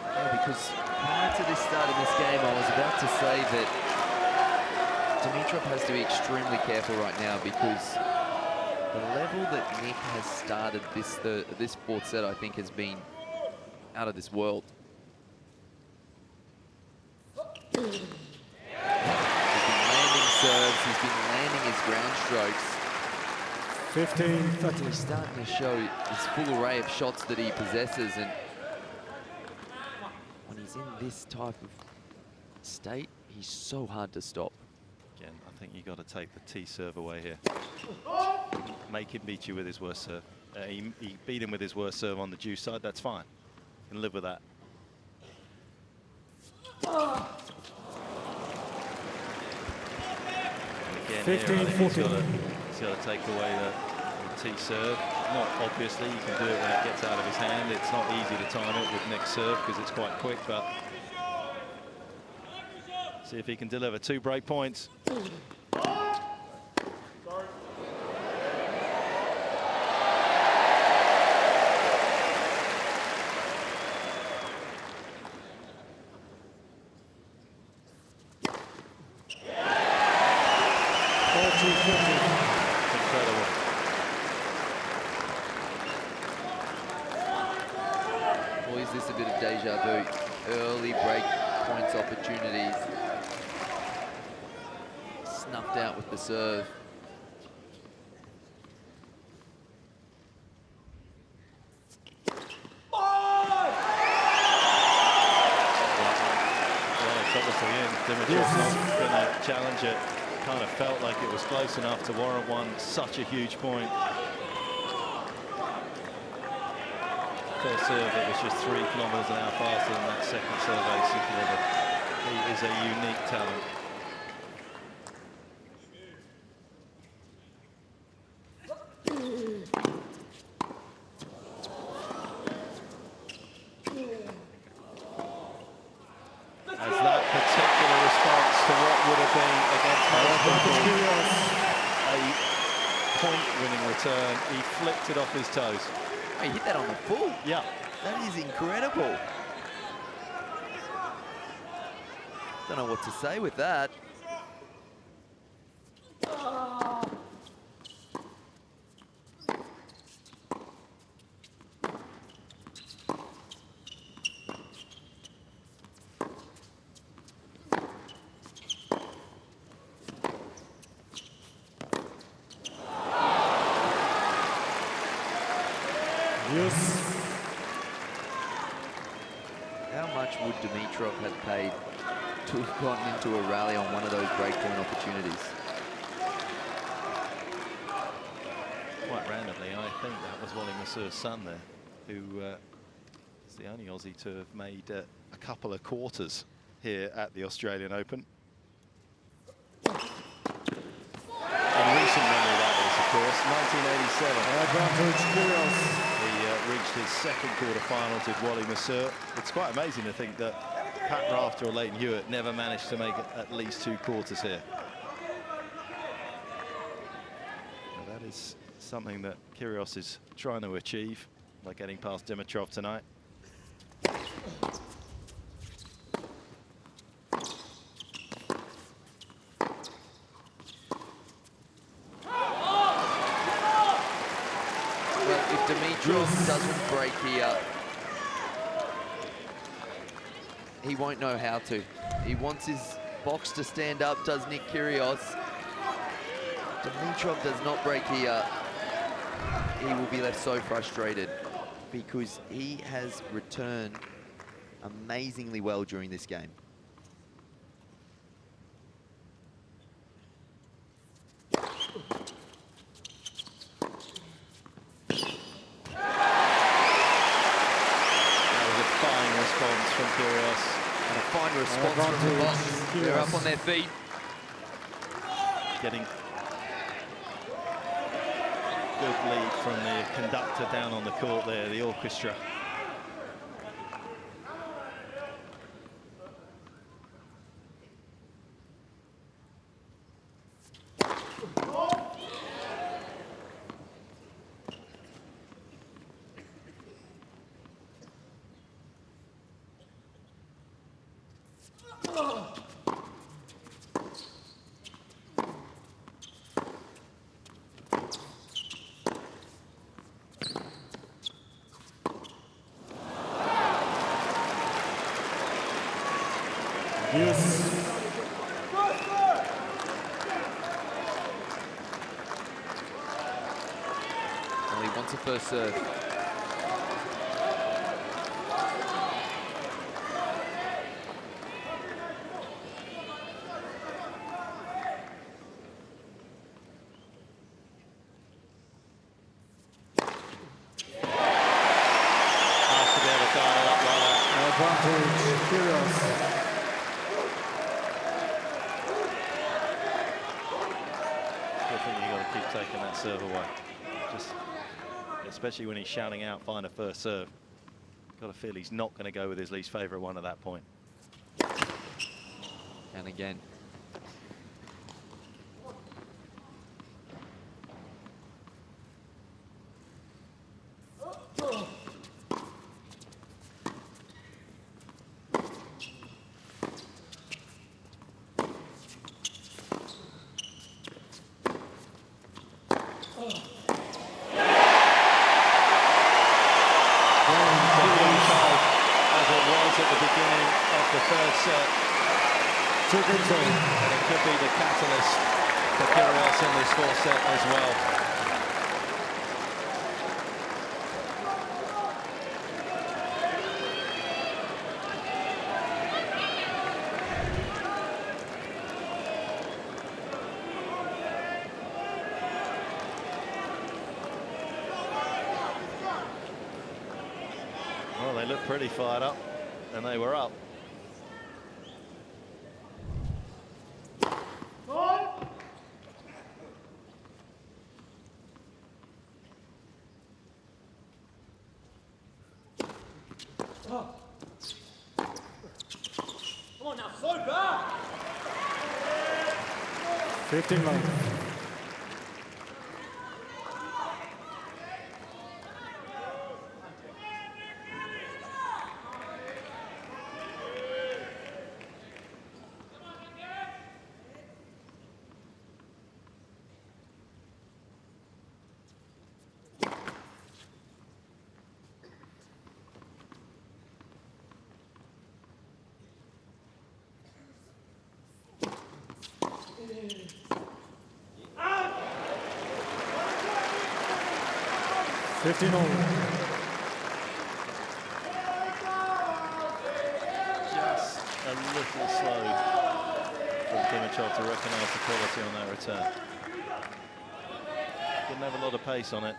Yeah, because prior to this start of this game, I was about to say that Dimitrov has to be extremely careful right now because the level that Nick has started this fourth set, I think, has been out of this world. Serves, he's been landing his ground strokes. 15-30. He's starting to show this full array of shots that he possesses, and when he's in this type of state, he's so hard to stop. Again, I think you got to take the T serve away here. Make him beat you with his worst serve. He beat him with his worst serve on the due side, that's fine. You can live with that. Again, 15-14. He's got to take away the T serve. Not obviously, you can do it when it gets out of his hand. It's not easy to time it with Nick's serve because it's quite quick, but see if he can deliver 2 break points. Incredible. Or is this a bit of deja vu? Early break points opportunities. Snuffed out with the serve. Well, it's obviously in. Dimitrov's not going to challenge it. Kind of felt like it was close enough to warrant such a huge point. First serve, it was just 3 kilometers an hour faster than that second serve ace he delivered. He is a unique talent. As that particular response to what would have been against Madison Keys, a point-winning return. He flicked it off his toes. Oh, he hit that on the full. Yeah. That is incredible. Don't know what to say with that. much would Dimitrov have paid to have gotten into a rally on one of those breakpoint opportunities? Quite randomly, I think that was Wally Massur's son there, who is the only Aussie to have made a couple of quarters here at the Australian Open. And recent memory that is, of course, 1987. Advantage, Kyrgios. He reached his second quarter-finals with Wally Massur. It's quite amazing to think that Pat Rafter or Leighton Hewitt never managed to make at least 2 quarters here. Now that is something that Kyrgios is trying to achieve by getting past Dimitrov tonight. Dimitrov doesn't break here, he won't know how to. He wants his box to stand up, does Nick Kyrgios. Dimitrov does not break here. He will be left so frustrated because he has returned amazingly well during this game. From Furios. And a fine response from the box. They're up on their feet. Getting good lead from the conductor down on the court there, the orchestra. Yes. Well, he wants a first serve. Advantage, Furios. I think you've got to keep taking that serve away. Just, especially when he's shouting out, find a first serve. Got to feel he's not going to go with his least favourite one at that point. And again. And it could be the catalyst for Kyrgios in this 4th set as well. Well, they look pretty fired up, and they were up. Come on now, so bad! 15 love. a little slow from Dimitrov to recognise the quality on that return. Didn't have a lot of pace on it.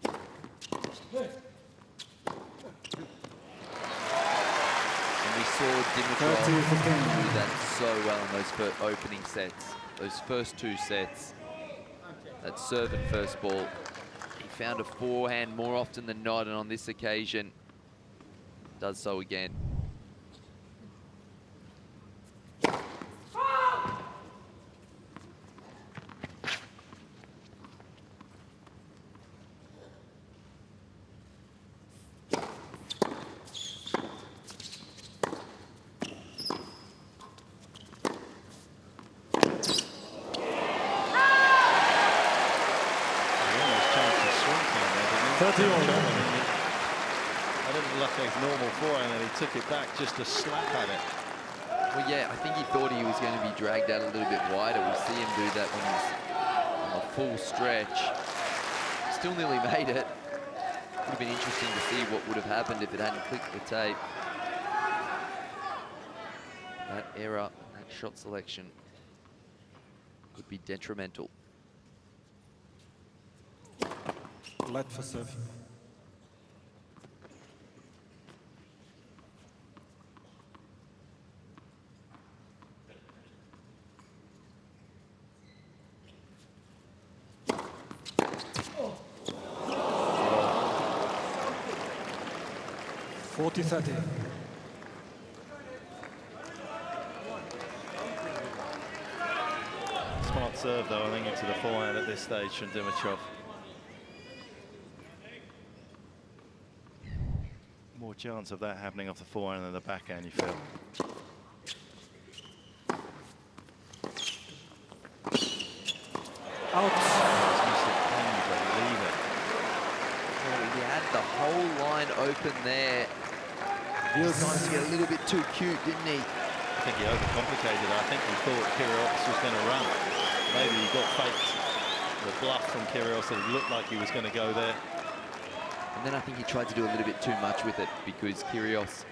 And we saw Dimitrov do that so well in those opening sets. Those first 2 sets. That serve and first ball. He found a forehand more often than not, and on this occasion, does so again. Took it back just a slap at it. Well, yeah, I think he thought he was going to be dragged out a little bit wider. We see him do that when he's on a full stretch. Still nearly made it. Would have been interesting to see what would have happened if it hadn't clicked the tape. That error, that shot selection could be detrimental. Let for serve. Smart serve though, I think, into the forehand at this stage from Dimitrov. More chance of that happening off the forehand than the backhand, you feel. Out. He had the whole line open there. He was trying to get a little bit too cute, didn't he? I think he overcomplicated it. I think he thought Kyrgios was going to run. Maybe he got faked the bluff from Kyrgios that it looked like he was going to go there. And then I think he tried to do a little bit too much with it because Kyrgios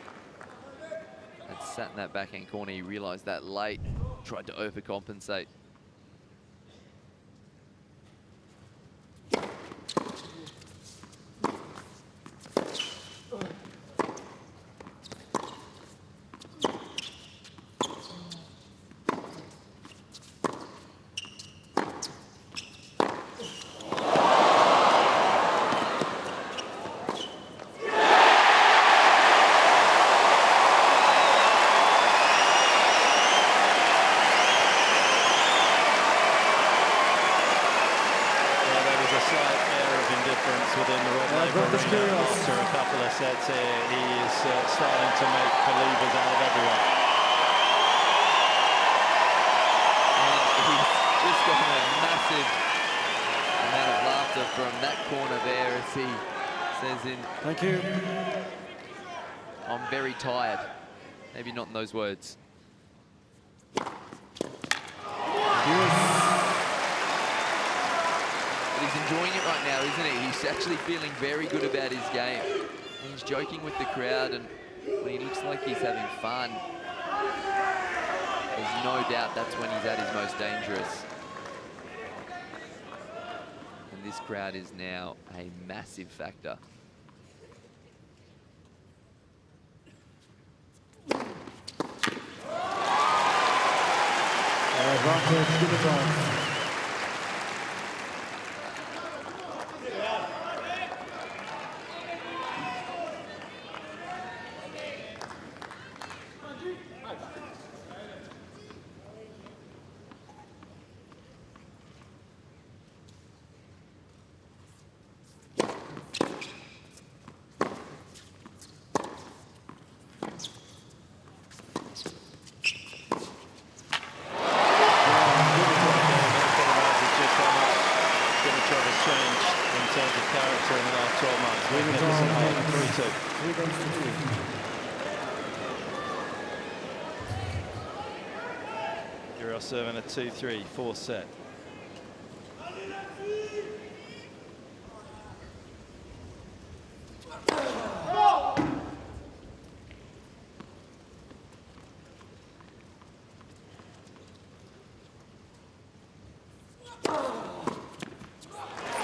had sat in that backhand corner. He realized that late, tried to overcompensate. Within the Rod Laver Arena after a couple of sets here, he is starting to make believers out of everyone. And he's just gotten a massive amount of laughter from that corner there as he says in, "Thank you. I'm very tired." Maybe not in those words. He's enjoying it right now, isn't he? He's actually feeling very good about his game. He's joking with the crowd, and when he looks like he's having fun, there's no doubt that's when he's at his most dangerous. And this crowd is now a massive factor. Advantage Dimitrov. Kyrgios serving a 2-3, 4th set.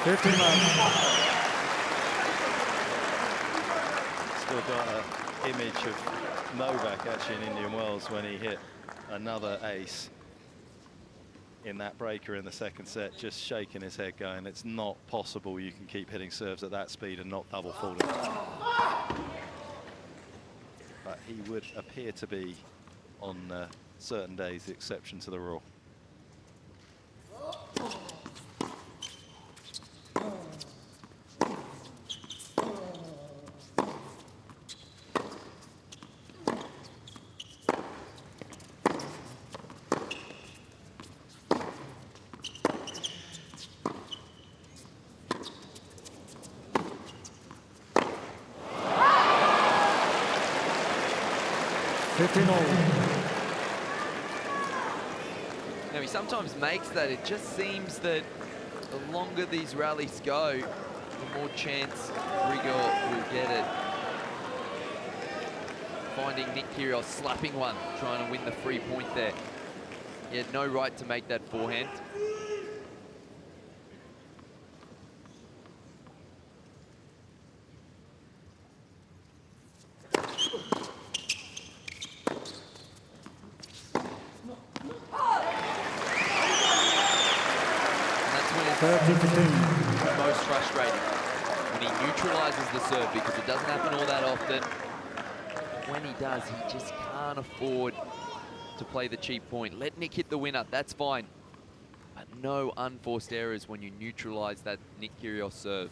15 love. Still got an image of Novak actually in Indian Wells when he hit another ace in that breaker in the second set, just shaking his head going, it's not possible you can keep hitting serves at that speed and not double faulting. But he would appear to be on certain days the exception to the rule. Now he sometimes makes that. It just seems that the longer these rallies go, the more chance Grigor will get it. Finding Nick Kyrgios slapping one, trying to win the free point there. He had no right to make that forehand. Most frustrating when he neutralizes the serve, because it doesn't happen all that often. When he does, he just can't afford to play the cheap point. Let Nick hit the winner, that's fine. But no unforced errors when you neutralize that Nick Kyrgios serve.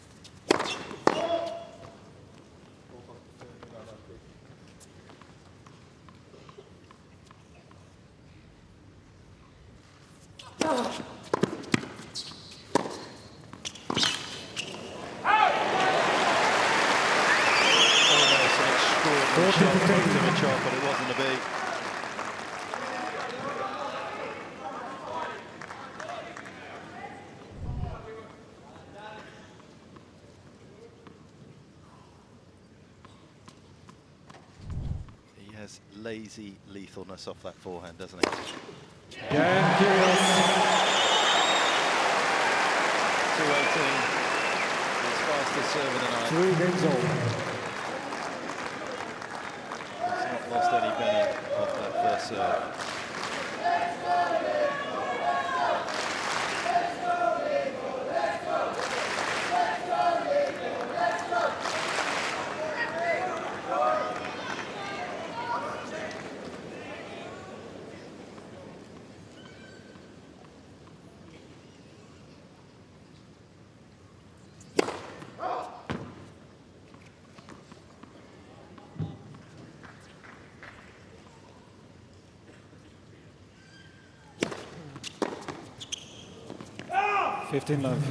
Dimitrov, but it wasn't a beat. He has lazy lethalness off that forehand, doesn't he? Jannik Kyrgios. 218. His fastest serve of the night. 3 games old. Lost any penny off that first serve. Love.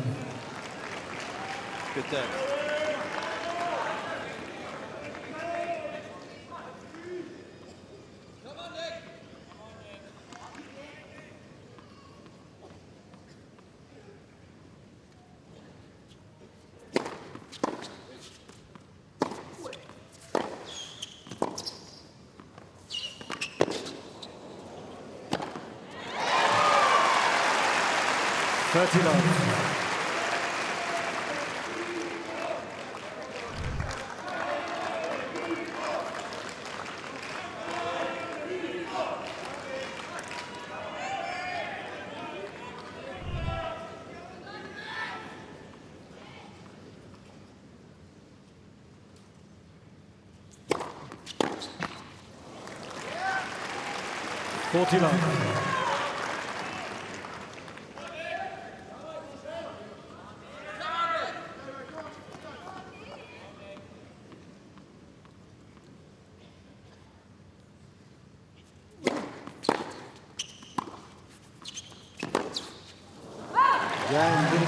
Good depth.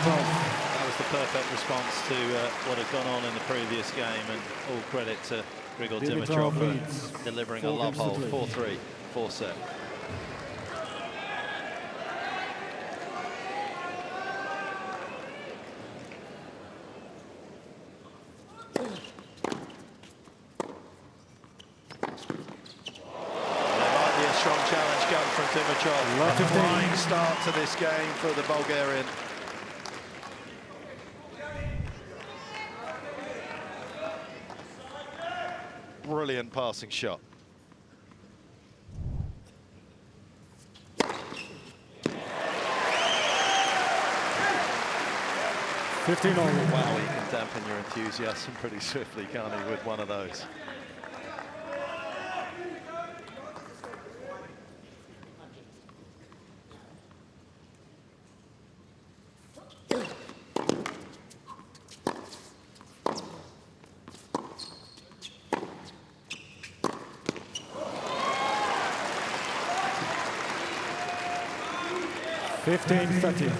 That was the perfect response to what had gone on in the previous game, and all credit to Grigor Dimitrov for delivering a love hole. 4-3, 4-set. Strong challenge coming from Dimitrov. A flying start to this game for the Bulgarian. brilliant passing shot. $15 all. Wow, you can dampen your enthusiasm pretty swiftly, can't he, with one of those? $15-30.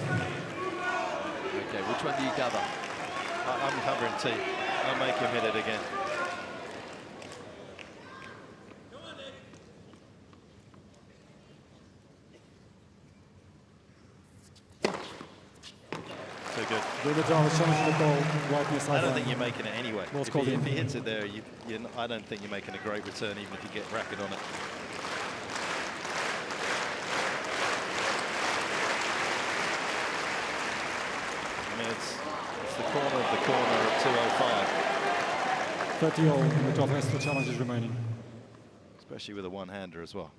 Okay, which one do you cover? I'm covering T. I'll make him hit it again. Too good. Dimitrov is challenging the ball right near I sideline. don't think you're making it anyway. Ball's If called he in. hits it there, I don't think you're making a great return, even if you get racket on it. I mean, it's the corner of the corner at 205. 30 all. Dimitrov has 2 challenges remaining. Especially with a one-hander as well.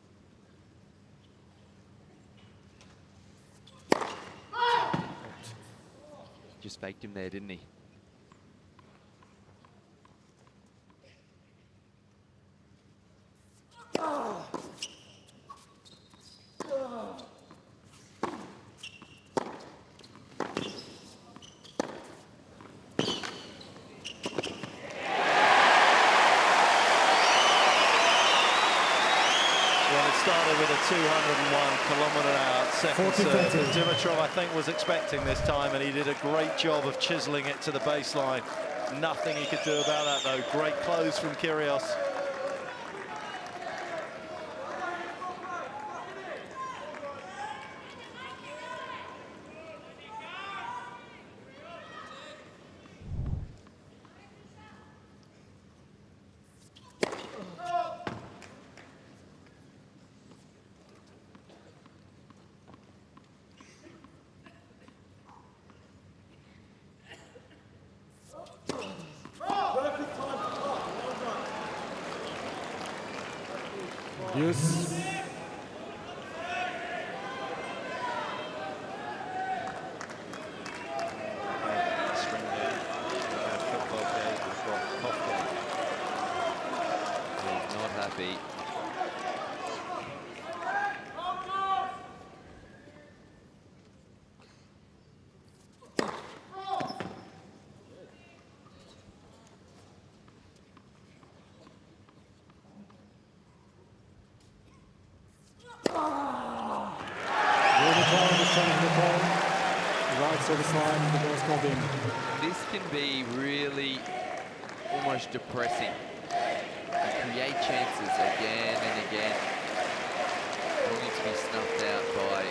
Just faked him there, didn't he? Started with a 201 km/h second 40, serve. 30. Dimitrov, I think, was expecting this time, and he did a great job of chiseling it to the baseline. Nothing he could do about that, though. Great close from Kyrgios. Use. He's not happy. Right service line, the ball's called in. This can be really almost depressing. You create chances again and again, only to be snuffed out by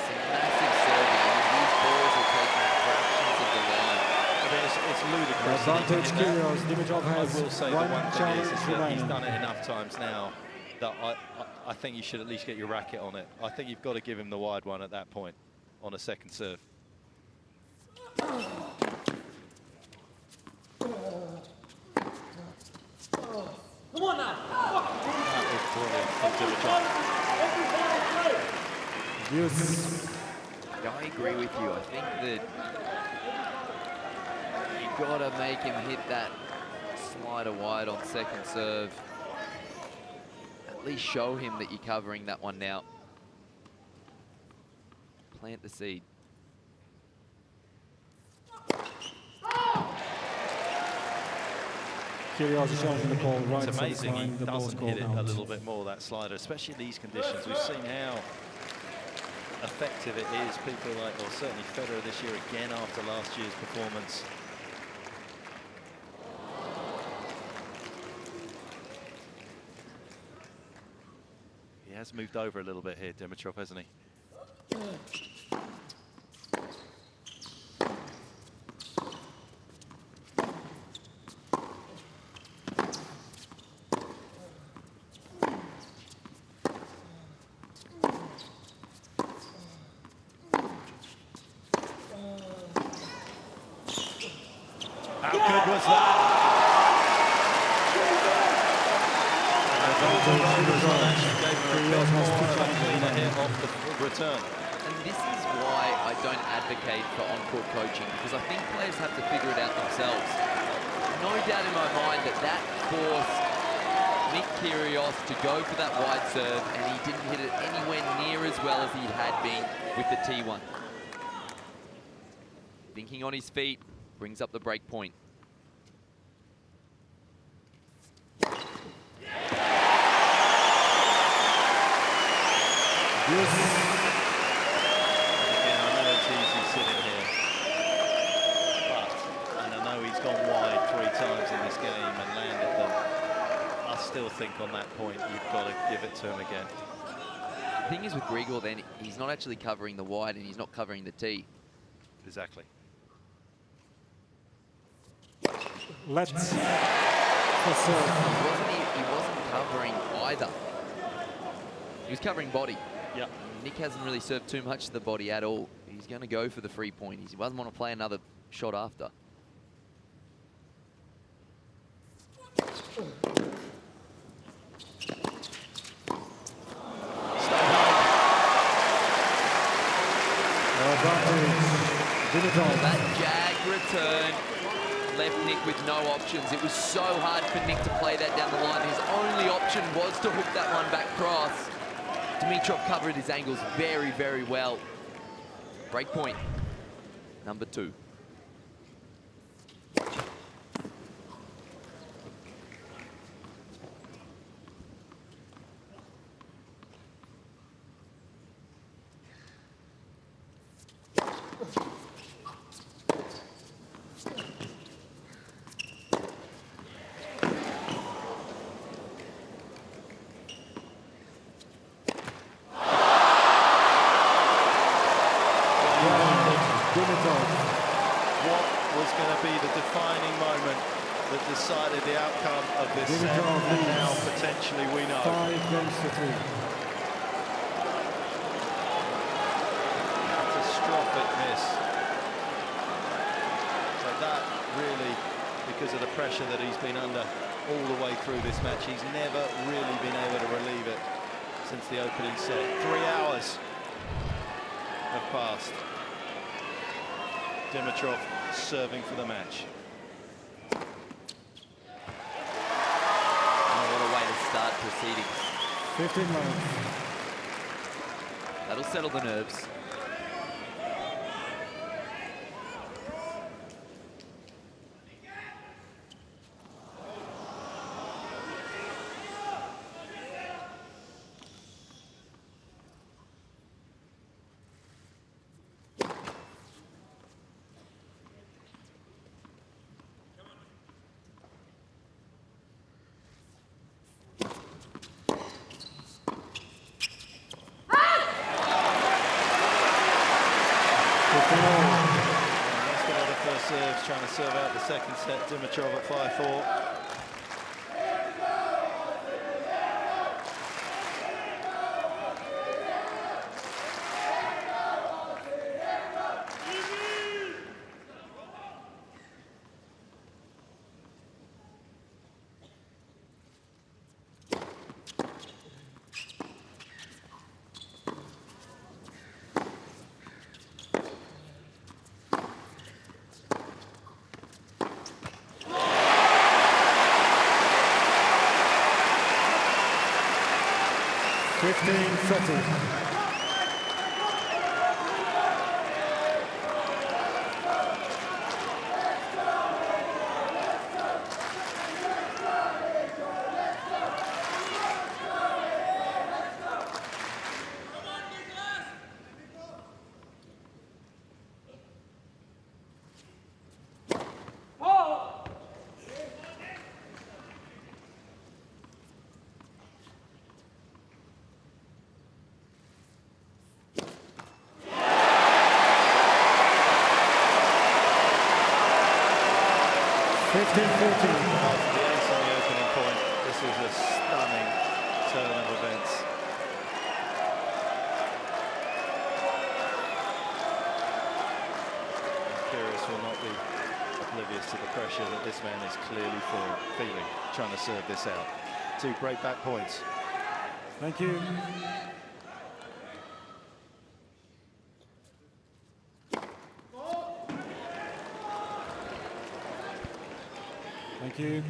some massive serving. I mean, these balls are taking fractions of the line. I mean, it's ludicrous. Advantage Kyrgios. Dimitrov I has will say the one one thing challenge is that remaining. he's done it enough times now that I think you should at least get your racket on it. I think you've got to give him the wide one at that point on a second serve. Come on now. That was brilliant from Dimitrov. Use. Yeah, I agree with you. I think that you've got to make him hit that slider wide on second serve. At least show him that you're covering that one now. Plant the seed. Kyrgios is challenging the ball right It's service amazing he line, the ball's doesn't called hit it out. a little bit more, that slider, especially these conditions. We've seen how effective it is. People like, or certainly Federer this year again after last year's performance. He has moved over a little bit here, Dimitrov, hasn't he? How good was that? Actually gave him a bit more of a cleaner hit off the return. And this is why I don't advocate for on-court coaching, because I think players have to figure it out themselves. No doubt in my mind that that forced Nick Kyrgios to go for that wide serve, and he didn't hit it anywhere near as well as he had been with the T1. Thinking on his feet, brings up the break point. Again, I know it's easy sitting here, and I know he's gone wide 3 times in this game and landed them. I still think on that point, you've got to give it to him again. The thing is with Grigor then, he's not actually covering the wide and he's not covering the tee. Exactly. Let's He wasn't covering either. He was covering body. Yep. Nick hasn't really served too much to the body at all. He's going to go for the free point. He doesn't want to play another shot after. That jag return left Nick with no options. It was so hard for Nick to play that down the line. His only option was to hook that one back cross. Dimitrov covered his angles very, very well. Break point, number 2. What was going to be the defining moment that decided the outcome of this set, and now potentially we know. 5 games to 3. Catastrophic miss. So that really, because of the pressure that he's been under all the way through this match, he's never really been able to relieve it since the opening set. 3 hours have passed. Dimitrov serving for the match. Oh, what a way to start proceedings. 15 minutes. That'll settle the nerves. Trying to serve out the second set. Dimitrov at 5-4. The ace on the opening point. This was a stunning turn of events. And Kyrgios will not be oblivious to the pressure that this man is clearly feeling, trying to serve this out. 2 break back points. Thank you. Thank you.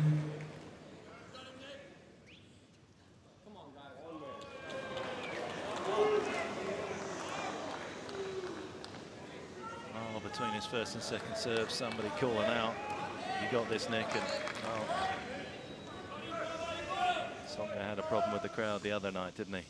Oh, between his first and second serve, somebody calling out. You got this, Nick. And Songa had a problem with the crowd the other night, didn't he?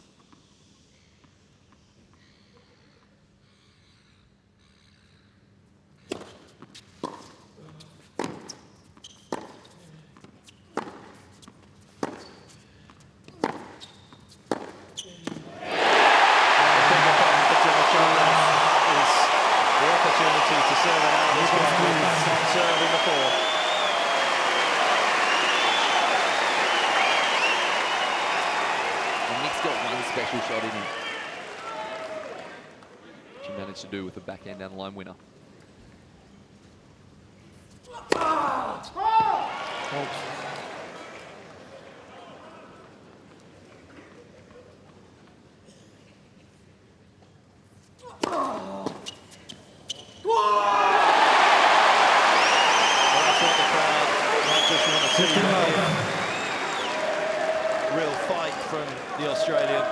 To do with a backhand down the line winner. Real fight from the Australian.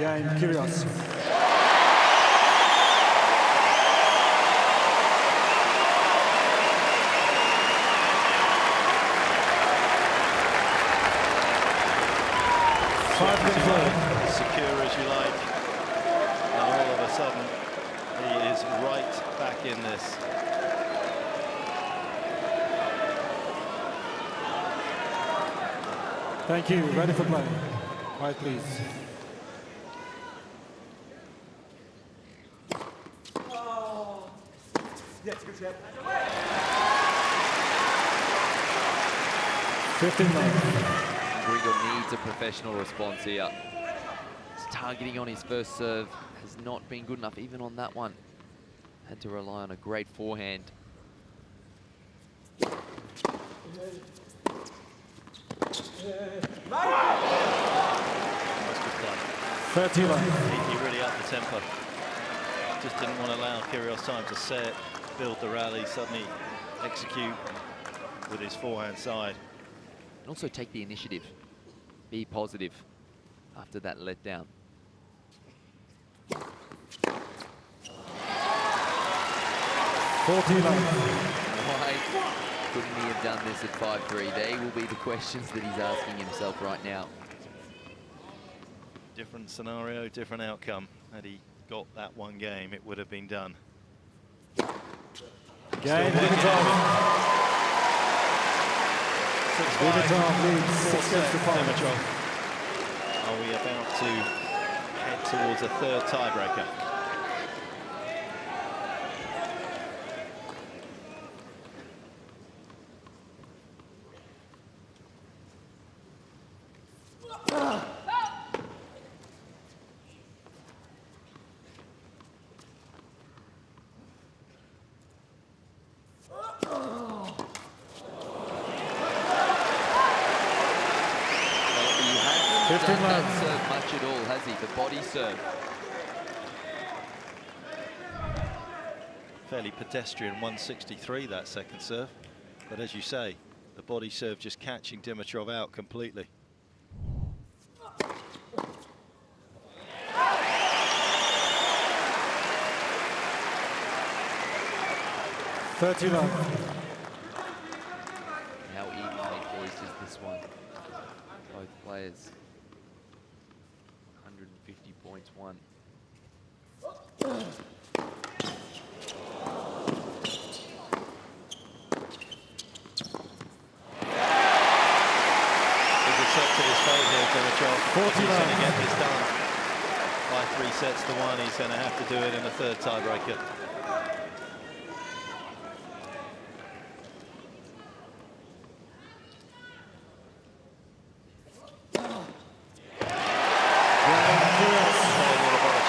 Cain, Kyrgios. Secure as you like, and all of a sudden he is right back in this. Thank you. Ready for play. Quiet, please. Grigor needs a professional response here. His targeting on his first serve has not been good enough, even on that one. Had to rely on a great forehand. 30 left. He really upped the tempo. Just didn't want to allow Kyrgios time to set, build the rally, suddenly execute with his forehand side. And also take the initiative. Be positive after that letdown. Why couldn't he have done this at 5-3? They will be the questions that he's asking himself right now. Different scenario, different outcome. Had he got that one game, it would have been done. Cain, Dimitrov leads 6-5. Are we about to head towards a third tiebreaker? hasn't served much at all, has he? The body serve. Fairly pedestrian 163, that second serve. But as you say, the body serve just catching Dimitrov out completely. How evenly poised is this one? Both players. 150 points won. Dimitrov, if he's going to get this done by 3 sets to 1, he's going to have to do it in the third tiebreaker.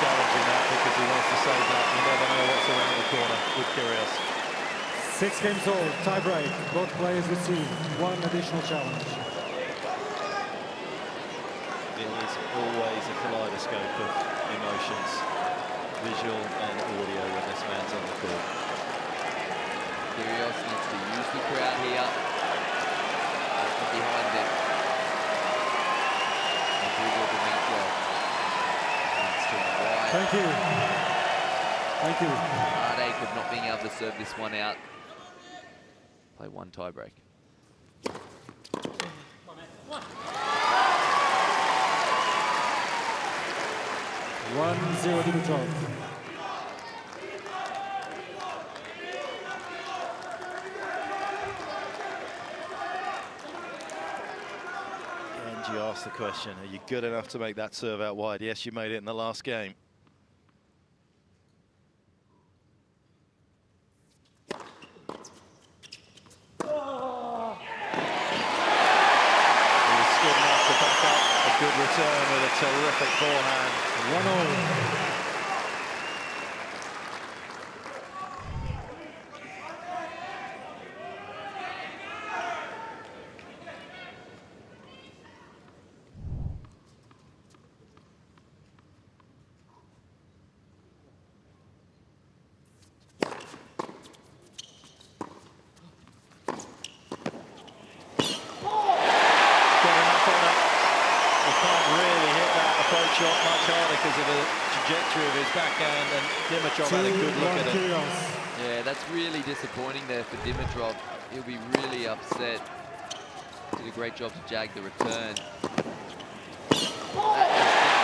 Challenging that because he wants to save that. You never know what's around the corner with Kyrgios. 6 games all, tiebreak. Both players receive 1 additional challenge. It is always a kaleidoscope of emotions, visual and audio, when this man's on the court. Furios needs to use the crowd here. From behind them. And Grigor Dimitrov needs to wide. Thank you. Thank you. Heartache of not being able to serve this one out. Play 1 tiebreak. 1-0 Dimitrov. And you ask the question, are you good enough to make that serve out wide? Yes, you made it in the last game. Good return with a terrific forehand. 1-0. Shot much harder because of the trajectory of his backhand, and Dimitrov had a good look at it. Yeah, that's really disappointing there for Dimitrov. He'll be really upset. Did a great job to jag the return. That just didn't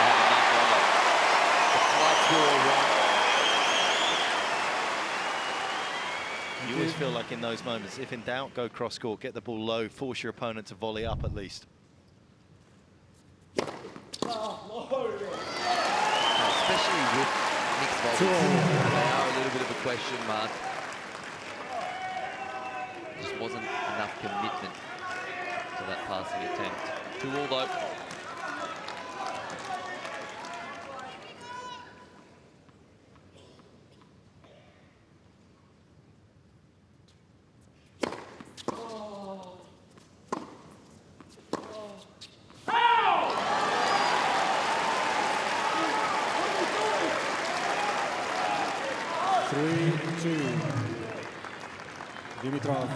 have enough of it. The flights were all wrong. You always feel like in those moments, if in doubt, go cross court, get the ball low, force your opponent to volley up at least. Especially with mixed volleys, they are a little bit of a question mark. Just wasn't enough commitment to that passing attempt. 2-all though. Dimitrov.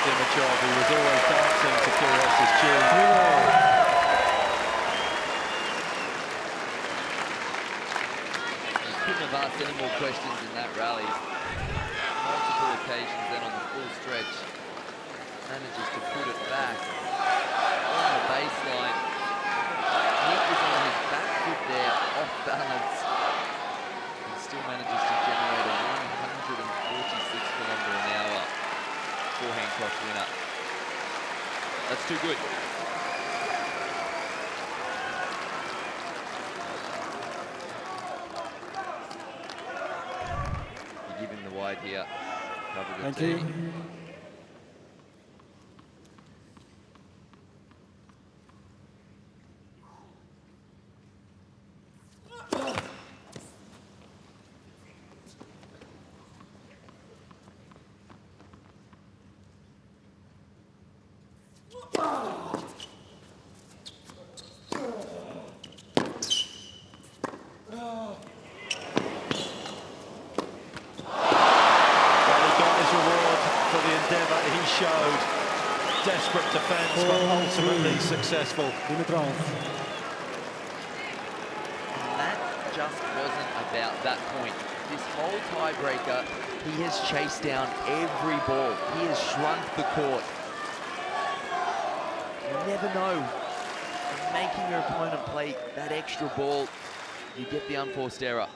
Dimitrov, who was always dancing to Kyrgios' tune. He couldn't have asked any more questions in that rally. Multiple occasions then on the full stretch. Manages to put it back on the baseline. Nick was on his back foot there, off balance. And still manages to generate a 146 km/h forehand cross winner. That's too good. here. Cover the Thank tee. you. Desperate defense, but ultimately successful. Dimitrov. And that just wasn't about that point. This whole tiebreaker, he has chased down every ball. He has shrunk the court. You never know. In making your opponent play that extra ball, you get the unforced error.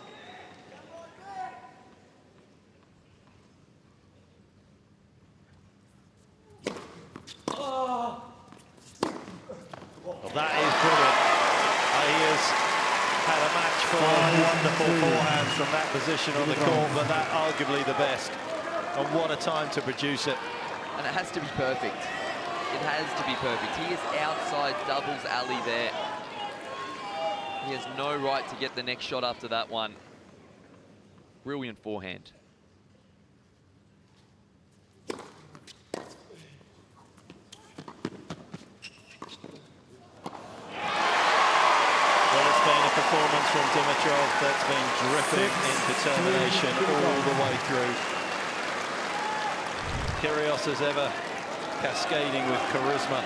That is brilliant. He has had a match for wonderful forehands from that position on the court, but that arguably the best. And what a time to produce it. And it has to be perfect. It has to be perfect. He is outside doubles alley there. He has no right to get the next shot after that one. Brilliant forehand. Performance from Dimitrov that's been dripping in determination all the way through. Kyrgios as ever cascading with charisma,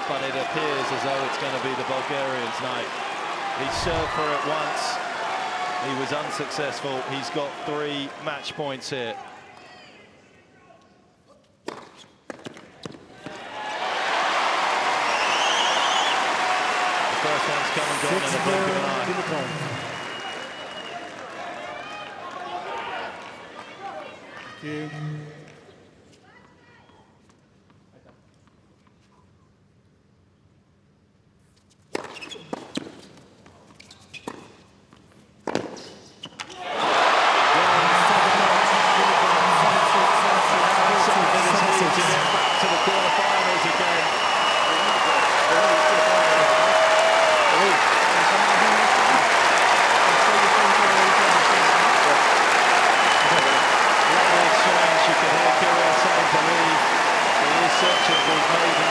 but it appears as though it's going to be the Bulgarian's night. He served for it once, he was unsuccessful. He's got 3 match points here. First one's come and gone in a blink of an eye. Thank you. Searching for his maiden